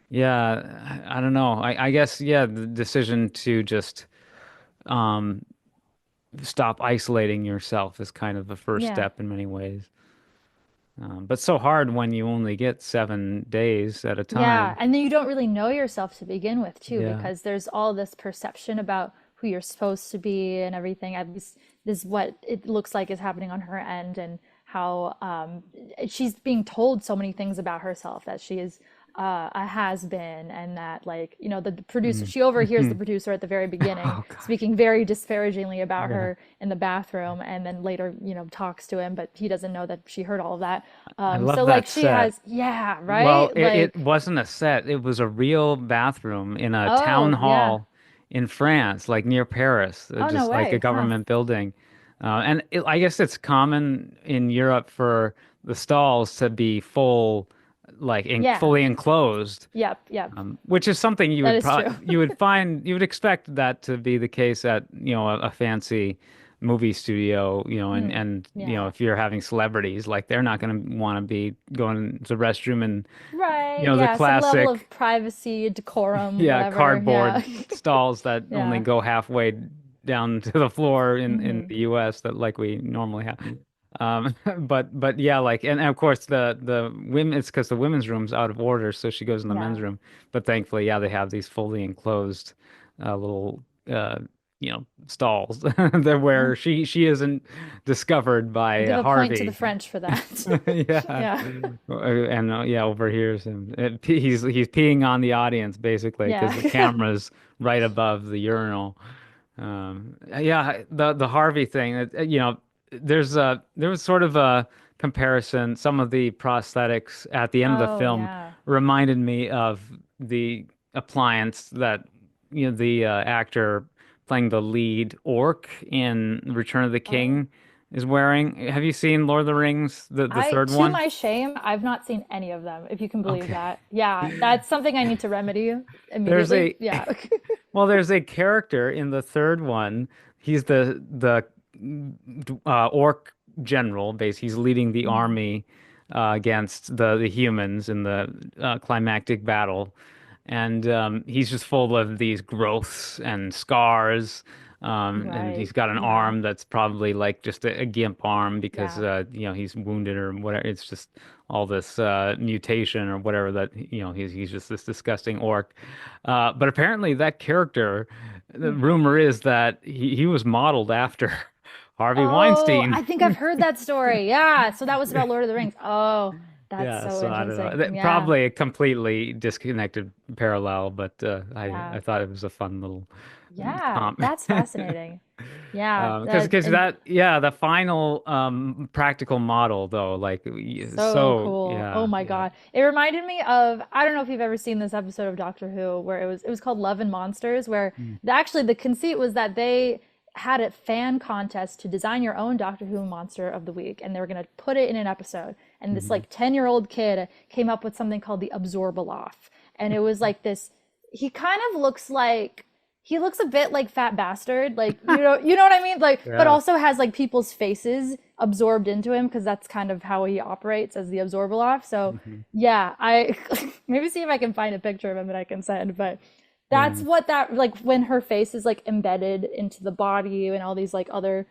[SPEAKER 1] yeah, I don't know. I guess, yeah, the decision to just um, stop isolating yourself is kind of the first
[SPEAKER 2] Yeah.
[SPEAKER 1] step in many ways. But so hard when you only get 7 days at a
[SPEAKER 2] Yeah.
[SPEAKER 1] time.
[SPEAKER 2] And then you don't really know yourself to begin with, too,
[SPEAKER 1] Yeah.
[SPEAKER 2] because there's all this perception about who you're supposed to be and everything. At least this is what it looks like is happening on her end, and how she's being told so many things about herself that she is a has been, and that, like, the producer,
[SPEAKER 1] Mm.
[SPEAKER 2] she overhears the producer at the very beginning
[SPEAKER 1] Oh gosh.
[SPEAKER 2] speaking very disparagingly about
[SPEAKER 1] Yeah.
[SPEAKER 2] her in the bathroom, and then later, talks to him, but he doesn't know that she heard all of that.
[SPEAKER 1] I
[SPEAKER 2] So
[SPEAKER 1] love
[SPEAKER 2] like
[SPEAKER 1] that
[SPEAKER 2] she
[SPEAKER 1] set.
[SPEAKER 2] has, yeah,
[SPEAKER 1] Well,
[SPEAKER 2] right?
[SPEAKER 1] it
[SPEAKER 2] Like,
[SPEAKER 1] wasn't a set. It was a real bathroom in a town
[SPEAKER 2] oh, yeah.
[SPEAKER 1] hall in France, like near Paris,
[SPEAKER 2] Oh, no
[SPEAKER 1] just like a
[SPEAKER 2] way. Huh.
[SPEAKER 1] government building. I guess it's common in Europe for the stalls to be full, like
[SPEAKER 2] Yeah.
[SPEAKER 1] fully enclosed,
[SPEAKER 2] Yep. Yep.
[SPEAKER 1] which is something
[SPEAKER 2] That is true.
[SPEAKER 1] you would expect that to be the case at a fancy movie studio,
[SPEAKER 2] Hmm.
[SPEAKER 1] and
[SPEAKER 2] Yeah.
[SPEAKER 1] if you're having celebrities, like they're not going to want to be going to the restroom and
[SPEAKER 2] Right.
[SPEAKER 1] the
[SPEAKER 2] Yeah. Some level
[SPEAKER 1] classic
[SPEAKER 2] of privacy, decorum,
[SPEAKER 1] yeah
[SPEAKER 2] whatever. Yeah.
[SPEAKER 1] cardboard stalls that only
[SPEAKER 2] Yeah.
[SPEAKER 1] go halfway down to the floor in
[SPEAKER 2] Hmm.
[SPEAKER 1] the US that like we normally have. But yeah, like and of course the women it's because the women's room's out of order, so she goes in the men's
[SPEAKER 2] Yeah.
[SPEAKER 1] room. But thankfully, yeah, they have these fully enclosed little stalls that
[SPEAKER 2] Oh,
[SPEAKER 1] where she isn't discovered
[SPEAKER 2] I
[SPEAKER 1] by
[SPEAKER 2] give a point to the
[SPEAKER 1] Harvey.
[SPEAKER 2] French for that.
[SPEAKER 1] Yeah,
[SPEAKER 2] Yeah.
[SPEAKER 1] and yeah, overhears him. He's peeing on the audience basically because the
[SPEAKER 2] Yeah.
[SPEAKER 1] camera's right above the urinal. Yeah, the Harvey thing. There was sort of a comparison. Some of the prosthetics at the end of the
[SPEAKER 2] Oh,
[SPEAKER 1] film
[SPEAKER 2] yeah.
[SPEAKER 1] reminded me of the appliance that the actor playing the lead orc in Return of the
[SPEAKER 2] Oh.
[SPEAKER 1] King is wearing. Have you seen Lord of the Rings, the third
[SPEAKER 2] To
[SPEAKER 1] one?
[SPEAKER 2] my shame, I've not seen any of them, if you can believe
[SPEAKER 1] Okay.
[SPEAKER 2] that. Yeah, that's something I need to remedy
[SPEAKER 1] There's
[SPEAKER 2] immediately.
[SPEAKER 1] a
[SPEAKER 2] Yeah.
[SPEAKER 1] well, there's a character in the third one. he's the orc general. Basically, he's leading the
[SPEAKER 2] Mhm.
[SPEAKER 1] army against the humans in the climactic battle, and he's just full of these growths and scars. And
[SPEAKER 2] Right.
[SPEAKER 1] he's got an
[SPEAKER 2] Yeah.
[SPEAKER 1] arm that's probably like just a gimp arm because
[SPEAKER 2] Yeah.
[SPEAKER 1] he's wounded or whatever. It's just all this mutation or whatever that he's just this disgusting orc. But apparently that character, the
[SPEAKER 2] Hmm.
[SPEAKER 1] rumor is that he was modeled after Harvey
[SPEAKER 2] Oh,
[SPEAKER 1] Weinstein.
[SPEAKER 2] I think I've heard that story. Yeah. So that was about Lord of the Rings. Oh, that's
[SPEAKER 1] Yeah,
[SPEAKER 2] so
[SPEAKER 1] so I don't know.
[SPEAKER 2] interesting. Yeah.
[SPEAKER 1] Probably a completely disconnected parallel, but I
[SPEAKER 2] Yeah.
[SPEAKER 1] thought it was a fun little
[SPEAKER 2] Yeah.
[SPEAKER 1] comp.
[SPEAKER 2] That's fascinating. Yeah.
[SPEAKER 1] Because
[SPEAKER 2] And
[SPEAKER 1] that yeah, the final practical model though, like
[SPEAKER 2] so
[SPEAKER 1] so
[SPEAKER 2] cool. Oh
[SPEAKER 1] yeah,
[SPEAKER 2] my
[SPEAKER 1] yeah.
[SPEAKER 2] God. It reminded me of, I don't know if you've ever seen this episode of Doctor Who where it was called Love and Monsters, where
[SPEAKER 1] Mm.
[SPEAKER 2] actually the conceit was that they had a fan contest to design your own Doctor Who monster of the week, and they were going to put it in an episode. And this
[SPEAKER 1] Mhm.
[SPEAKER 2] like 10-year-old kid came up with something called the Absorbaloff. And it was like this, he kind of looks like, he looks a bit like Fat Bastard, like you know what I mean? Like, but
[SPEAKER 1] Yeah.
[SPEAKER 2] also has like people's faces absorbed into him because that's kind of how he operates as the Absorbaloff. So
[SPEAKER 1] Mhm.
[SPEAKER 2] yeah, I maybe see if I can find a picture of him that I can send. But that's
[SPEAKER 1] Yeah.
[SPEAKER 2] what that, like when her face is like embedded into the body and all these like other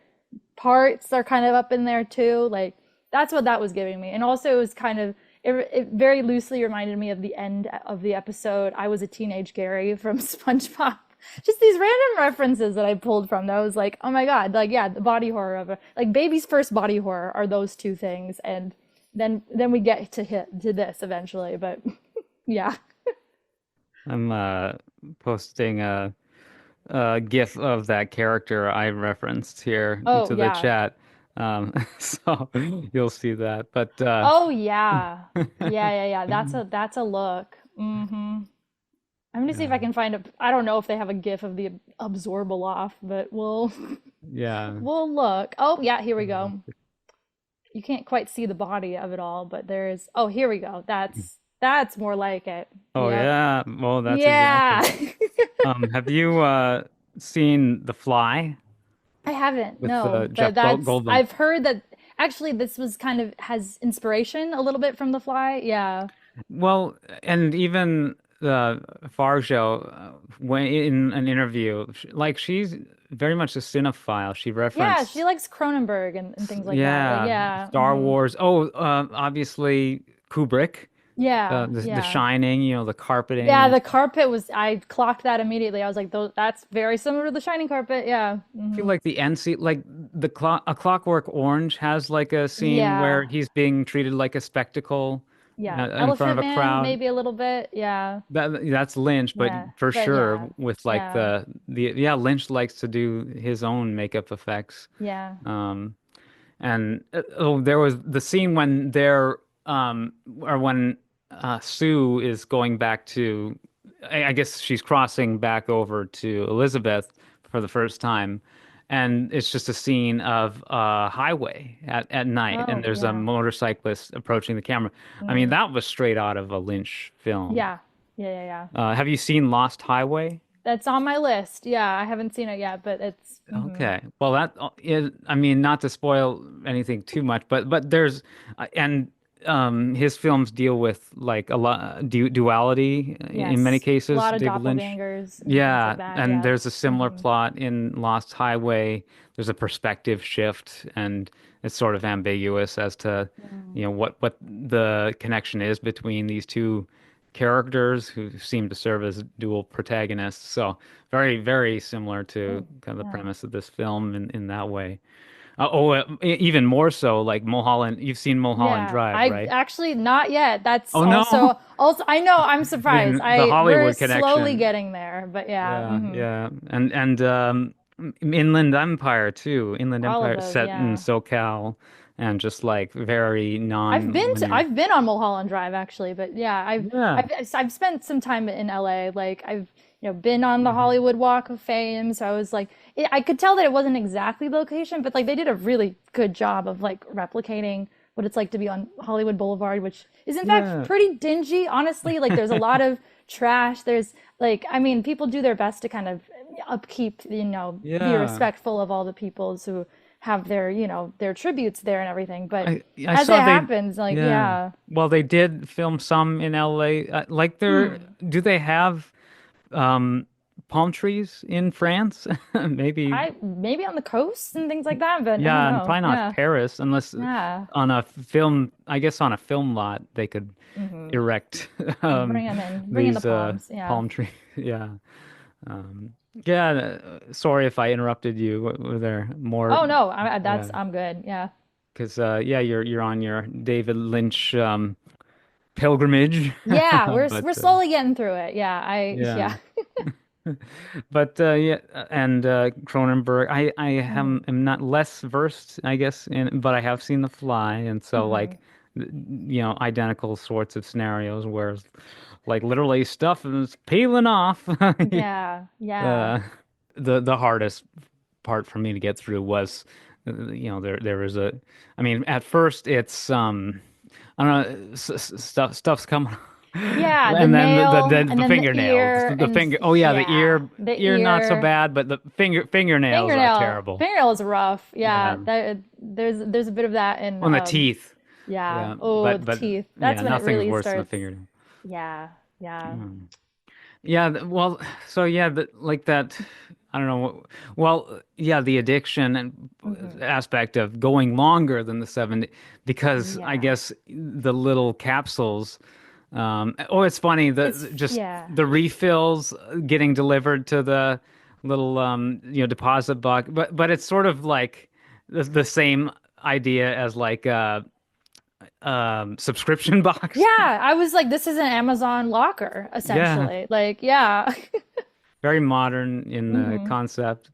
[SPEAKER 2] parts are kind of up in there too. Like that's what that was giving me. And also it was kind of, it very loosely reminded me of the end of the episode I Was a Teenage Gary from SpongeBob. Just these random references that I pulled from that was like, oh my God, like yeah, the body horror of it. Like baby's first body horror are those two things. And then we get to hit to this eventually. But yeah.
[SPEAKER 1] I'm posting a GIF of that character I referenced here
[SPEAKER 2] Oh
[SPEAKER 1] into the
[SPEAKER 2] yeah.
[SPEAKER 1] chat. So you'll see that. But
[SPEAKER 2] Oh yeah. Yeah. That's a look. Mm-hmm. I'm gonna see if I
[SPEAKER 1] yeah,
[SPEAKER 2] can find a. I don't know if they have a GIF of the Absorbaloff, but we'll
[SPEAKER 1] yeah.
[SPEAKER 2] we'll look. Oh yeah, here we go. You can't quite see the body of it all, but there's. Oh, here we go. That's more like it.
[SPEAKER 1] Oh
[SPEAKER 2] Yep.
[SPEAKER 1] yeah, well that's exactly.
[SPEAKER 2] Yeah.
[SPEAKER 1] Have you seen The Fly
[SPEAKER 2] I haven't,
[SPEAKER 1] with
[SPEAKER 2] no, but
[SPEAKER 1] Jeff
[SPEAKER 2] that's
[SPEAKER 1] Goldblum?
[SPEAKER 2] I've heard that actually this was kind of has inspiration a little bit from The Fly. Yeah.
[SPEAKER 1] Well, and even Fargo, when in an interview, like she's very much a cinephile. She
[SPEAKER 2] Yeah, she
[SPEAKER 1] referenced,
[SPEAKER 2] likes Cronenberg and things like that. Like
[SPEAKER 1] yeah,
[SPEAKER 2] yeah.
[SPEAKER 1] Star Wars. Oh, obviously Kubrick,
[SPEAKER 2] Yeah,
[SPEAKER 1] the
[SPEAKER 2] yeah.
[SPEAKER 1] Shining. The
[SPEAKER 2] Yeah,
[SPEAKER 1] carpeting.
[SPEAKER 2] the carpet was, I clocked that immediately. I was like, that's very similar to the Shining carpet. Yeah.
[SPEAKER 1] I feel like the end scene, like A Clockwork Orange has like a scene where
[SPEAKER 2] Yeah.
[SPEAKER 1] he's being treated like a spectacle
[SPEAKER 2] Yeah.
[SPEAKER 1] in front of
[SPEAKER 2] Elephant
[SPEAKER 1] a
[SPEAKER 2] Man,
[SPEAKER 1] crowd.
[SPEAKER 2] maybe a little bit. Yeah.
[SPEAKER 1] That's Lynch, but
[SPEAKER 2] Yeah.
[SPEAKER 1] for
[SPEAKER 2] But
[SPEAKER 1] sure
[SPEAKER 2] yeah.
[SPEAKER 1] with like
[SPEAKER 2] Yeah.
[SPEAKER 1] the yeah, Lynch likes to do his own makeup effects.
[SPEAKER 2] Yeah.
[SPEAKER 1] Um, and oh, there was the scene when or when Sue is going back to, I guess she's crossing back over to Elizabeth for the first time, and it's just a scene of a highway at night, and
[SPEAKER 2] Oh,
[SPEAKER 1] there's a
[SPEAKER 2] yeah.
[SPEAKER 1] motorcyclist approaching the camera. I mean,
[SPEAKER 2] Mm.
[SPEAKER 1] that was straight out of a Lynch film.
[SPEAKER 2] Yeah. Yeah.
[SPEAKER 1] Have you seen Lost Highway?
[SPEAKER 2] That's on my list. Yeah, I haven't seen it yet, but it's
[SPEAKER 1] Okay. Well, that is, I mean, not to spoil anything too much, but there's, and his films deal with like a lot duality in many
[SPEAKER 2] yes, a
[SPEAKER 1] cases,
[SPEAKER 2] lot of
[SPEAKER 1] David Lynch.
[SPEAKER 2] doppelgangers and things like
[SPEAKER 1] Yeah,
[SPEAKER 2] that.
[SPEAKER 1] and
[SPEAKER 2] Yeah.
[SPEAKER 1] there's a similar plot in Lost Highway. There's a perspective shift, and it's sort of ambiguous as to,
[SPEAKER 2] Mm.
[SPEAKER 1] what the connection is between these two characters who seem to serve as dual protagonists. So very, very similar to
[SPEAKER 2] Oh,
[SPEAKER 1] kind of the
[SPEAKER 2] yeah.
[SPEAKER 1] premise of this film in that way. Even more so, like Mulholland. You've seen Mulholland
[SPEAKER 2] Yeah,
[SPEAKER 1] Drive,
[SPEAKER 2] I've
[SPEAKER 1] right?
[SPEAKER 2] actually not yet. That's
[SPEAKER 1] Oh no,
[SPEAKER 2] also I know, I'm
[SPEAKER 1] I
[SPEAKER 2] surprised.
[SPEAKER 1] mean the
[SPEAKER 2] I We're
[SPEAKER 1] Hollywood
[SPEAKER 2] slowly
[SPEAKER 1] connection.
[SPEAKER 2] getting there, but yeah,
[SPEAKER 1] Yeah, yeah, and Inland Empire too. Inland
[SPEAKER 2] all of
[SPEAKER 1] Empire
[SPEAKER 2] those,
[SPEAKER 1] set in
[SPEAKER 2] yeah.
[SPEAKER 1] SoCal and just like very non-linear.
[SPEAKER 2] I've been on Mulholland Drive actually, but yeah,
[SPEAKER 1] Yeah.
[SPEAKER 2] I've spent some time in LA. Like I've been on the
[SPEAKER 1] Hmm.
[SPEAKER 2] Hollywood Walk of Fame, so I was like I could tell that it wasn't exactly the location, but like they did a really good job of like replicating what it's like to be on Hollywood Boulevard, which is in fact
[SPEAKER 1] Yeah.
[SPEAKER 2] pretty dingy, honestly. Like there's a lot of trash. There's like I mean, people do their best to kind of upkeep, be
[SPEAKER 1] Yeah.
[SPEAKER 2] respectful of all the peoples who have their, their tributes there and everything. But
[SPEAKER 1] I
[SPEAKER 2] as it
[SPEAKER 1] saw they,
[SPEAKER 2] happens, like,
[SPEAKER 1] yeah.
[SPEAKER 2] yeah.
[SPEAKER 1] Well, they did film some in LA. Like
[SPEAKER 2] Hmm.
[SPEAKER 1] do they have um palm trees in France? Maybe,
[SPEAKER 2] I maybe on the coast and things like that, but I don't
[SPEAKER 1] yeah, and
[SPEAKER 2] know.
[SPEAKER 1] probably not
[SPEAKER 2] Yeah.
[SPEAKER 1] Paris unless
[SPEAKER 2] Yeah.
[SPEAKER 1] on a film, I guess on a film lot they could
[SPEAKER 2] Hmm.
[SPEAKER 1] erect um
[SPEAKER 2] Bring in the
[SPEAKER 1] these
[SPEAKER 2] palms. Yeah.
[SPEAKER 1] palm trees. Yeah. Um yeah, sorry if I interrupted you. Were there more?
[SPEAKER 2] Oh no,
[SPEAKER 1] Yeah.
[SPEAKER 2] I'm good. Yeah.
[SPEAKER 1] Because yeah, you're on your David Lynch pilgrimage.
[SPEAKER 2] Yeah,
[SPEAKER 1] But
[SPEAKER 2] we're slowly getting through it. Yeah,
[SPEAKER 1] yeah.
[SPEAKER 2] yeah.
[SPEAKER 1] But yeah, and Cronenberg, I
[SPEAKER 2] Hmm.
[SPEAKER 1] am not less versed, I guess, in, but I have seen The Fly, and so
[SPEAKER 2] Hmm.
[SPEAKER 1] like, identical sorts of scenarios where like literally stuff is peeling off.
[SPEAKER 2] Yeah, yeah.
[SPEAKER 1] Uh, the hardest part for me to get through was, there was a, I mean, at first it's I don't know, stuff's coming.
[SPEAKER 2] Yeah, the
[SPEAKER 1] And then
[SPEAKER 2] nail
[SPEAKER 1] the
[SPEAKER 2] and then the
[SPEAKER 1] fingernails,
[SPEAKER 2] ear
[SPEAKER 1] the
[SPEAKER 2] and
[SPEAKER 1] finger. Oh yeah, the
[SPEAKER 2] yeah, the
[SPEAKER 1] ear not so
[SPEAKER 2] ear.
[SPEAKER 1] bad, but the fingernails are terrible.
[SPEAKER 2] Fingernail is rough. Yeah,
[SPEAKER 1] Yeah,
[SPEAKER 2] there's a bit of that in
[SPEAKER 1] on the teeth.
[SPEAKER 2] yeah.
[SPEAKER 1] Yeah,
[SPEAKER 2] Oh, the
[SPEAKER 1] but
[SPEAKER 2] teeth. That's
[SPEAKER 1] yeah,
[SPEAKER 2] when it
[SPEAKER 1] nothing's
[SPEAKER 2] really
[SPEAKER 1] worse than the
[SPEAKER 2] starts.
[SPEAKER 1] fingernail.
[SPEAKER 2] Yeah, yeah.
[SPEAKER 1] Mm. Yeah, well, so yeah, like that. I don't know. Well, yeah, the addiction and
[SPEAKER 2] Hmm.
[SPEAKER 1] aspect of going longer than the 70, because I
[SPEAKER 2] Yeah.
[SPEAKER 1] guess the little capsules. Oh, it's funny just
[SPEAKER 2] Yeah.
[SPEAKER 1] the refills getting delivered to the little deposit box, but it's sort of like the same idea as like subscription box.
[SPEAKER 2] Yeah, I was like, this is an Amazon locker,
[SPEAKER 1] Yeah,
[SPEAKER 2] essentially. Like, yeah.
[SPEAKER 1] very modern in the
[SPEAKER 2] Hmm.
[SPEAKER 1] concept.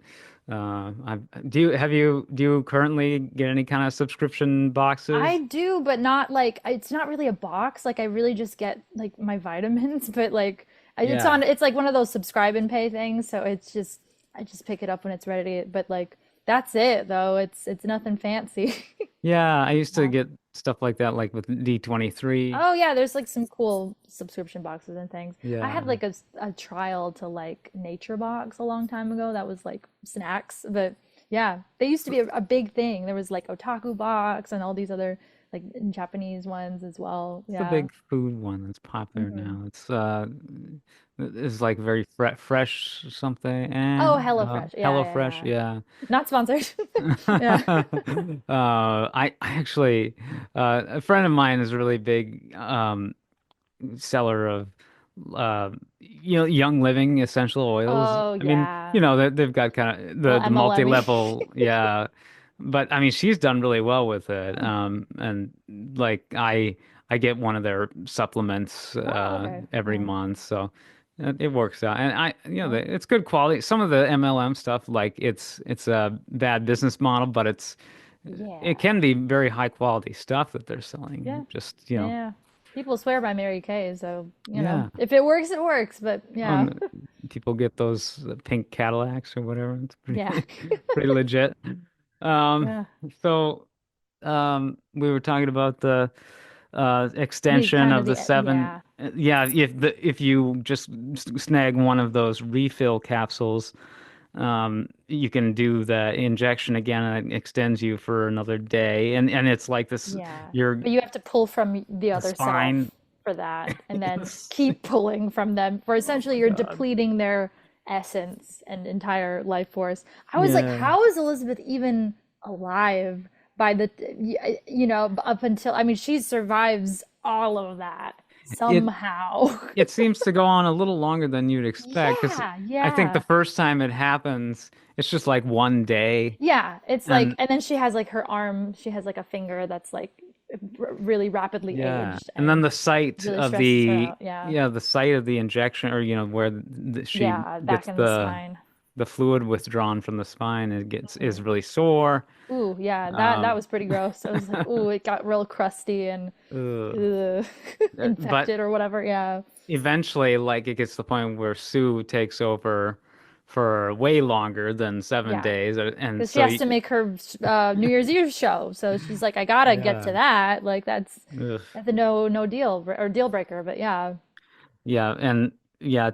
[SPEAKER 1] Do you currently get any kind of subscription
[SPEAKER 2] I
[SPEAKER 1] boxes?
[SPEAKER 2] do, but not like it's not really a box. Like I really just get like my vitamins, but like
[SPEAKER 1] Yeah.
[SPEAKER 2] it's like one of those subscribe and pay things, so it's just I just pick it up when it's ready, but like that's it though. It's nothing fancy.
[SPEAKER 1] Yeah, I used to
[SPEAKER 2] Yeah.
[SPEAKER 1] get stuff like that, like with D23.
[SPEAKER 2] Oh yeah, there's like some cool subscription boxes and things. I
[SPEAKER 1] Yeah.
[SPEAKER 2] had like a trial to like Nature Box a long time ago. That was like snacks, but yeah, they used to be a big thing. There was like Otaku Box and all these other like Japanese ones as well.
[SPEAKER 1] The
[SPEAKER 2] Yeah.
[SPEAKER 1] big food one that's popular
[SPEAKER 2] Hmm.
[SPEAKER 1] now. It's like very fresh something.
[SPEAKER 2] Oh, HelloFresh. Yeah, yeah,
[SPEAKER 1] HelloFresh,
[SPEAKER 2] yeah.
[SPEAKER 1] yeah.
[SPEAKER 2] Not sponsored. Yeah.
[SPEAKER 1] I actually, a friend of mine is a really big seller of Young Living essential oils.
[SPEAKER 2] Oh
[SPEAKER 1] I mean,
[SPEAKER 2] yeah.
[SPEAKER 1] they've got kind of
[SPEAKER 2] Little
[SPEAKER 1] the
[SPEAKER 2] MLM.
[SPEAKER 1] multi-level, yeah. But I mean, she's done really well with it. And like I get one of their supplements
[SPEAKER 2] Oh, okay.
[SPEAKER 1] every
[SPEAKER 2] Yeah.
[SPEAKER 1] month, so it works out. And
[SPEAKER 2] Oh,
[SPEAKER 1] it's good quality. Some of the MLM stuff, like it's a bad business model, but it
[SPEAKER 2] yeah.
[SPEAKER 1] can be very high quality stuff that they're
[SPEAKER 2] Yeah.
[SPEAKER 1] selling. Just,
[SPEAKER 2] Yeah. People swear by Mary Kay, so
[SPEAKER 1] yeah.
[SPEAKER 2] if it works, it works. But yeah.
[SPEAKER 1] Um, People get those pink Cadillacs or whatever. It's
[SPEAKER 2] Yeah.
[SPEAKER 1] pretty pretty legit. Um,
[SPEAKER 2] Yeah.
[SPEAKER 1] so we were talking about the
[SPEAKER 2] The
[SPEAKER 1] extension
[SPEAKER 2] kind of
[SPEAKER 1] of the
[SPEAKER 2] the
[SPEAKER 1] seven.
[SPEAKER 2] yeah.
[SPEAKER 1] Yeah, if you just snag one of those refill capsules, you can do the injection again, and it extends you for another day. And it's like this,
[SPEAKER 2] Yeah.
[SPEAKER 1] your
[SPEAKER 2] But you have to pull from the
[SPEAKER 1] the
[SPEAKER 2] other
[SPEAKER 1] spine.
[SPEAKER 2] self for that and then
[SPEAKER 1] Yes.
[SPEAKER 2] keep pulling from them for
[SPEAKER 1] Oh
[SPEAKER 2] essentially
[SPEAKER 1] my
[SPEAKER 2] you're
[SPEAKER 1] God.
[SPEAKER 2] depleting their essence and entire life force. I was like,
[SPEAKER 1] Yeah.
[SPEAKER 2] how is Elizabeth even alive by up until I mean she survives all of that
[SPEAKER 1] It
[SPEAKER 2] somehow.
[SPEAKER 1] it seems to go on a little longer than you'd expect because
[SPEAKER 2] Yeah,
[SPEAKER 1] I think the
[SPEAKER 2] yeah.
[SPEAKER 1] first time it happens, it's just like one day,
[SPEAKER 2] Yeah, it's like,
[SPEAKER 1] and
[SPEAKER 2] and then she has like her arm, she has like a finger that's like really rapidly
[SPEAKER 1] yeah,
[SPEAKER 2] aged
[SPEAKER 1] and then
[SPEAKER 2] and
[SPEAKER 1] the site
[SPEAKER 2] really
[SPEAKER 1] of
[SPEAKER 2] stresses her out. Yeah.
[SPEAKER 1] the site of the injection, or where she
[SPEAKER 2] Yeah, back
[SPEAKER 1] gets
[SPEAKER 2] in the spine.
[SPEAKER 1] the fluid withdrawn from the spine, it gets is
[SPEAKER 2] Mhm.
[SPEAKER 1] really sore.
[SPEAKER 2] Ooh, yeah, that
[SPEAKER 1] Um,
[SPEAKER 2] was pretty gross. I was like, ooh, it got real crusty and
[SPEAKER 1] ugh.
[SPEAKER 2] ugh,
[SPEAKER 1] But
[SPEAKER 2] infected or whatever. Yeah.
[SPEAKER 1] eventually, like it gets to the point where Sue takes over for way longer than seven
[SPEAKER 2] Yeah.
[SPEAKER 1] days, and
[SPEAKER 2] Because she
[SPEAKER 1] so
[SPEAKER 2] has to make her New Year's Eve show. So she's like, I gotta get
[SPEAKER 1] yeah.
[SPEAKER 2] to that. Like
[SPEAKER 1] Ugh.
[SPEAKER 2] that's a no deal or deal breaker. But yeah.
[SPEAKER 1] Yeah, and yeah,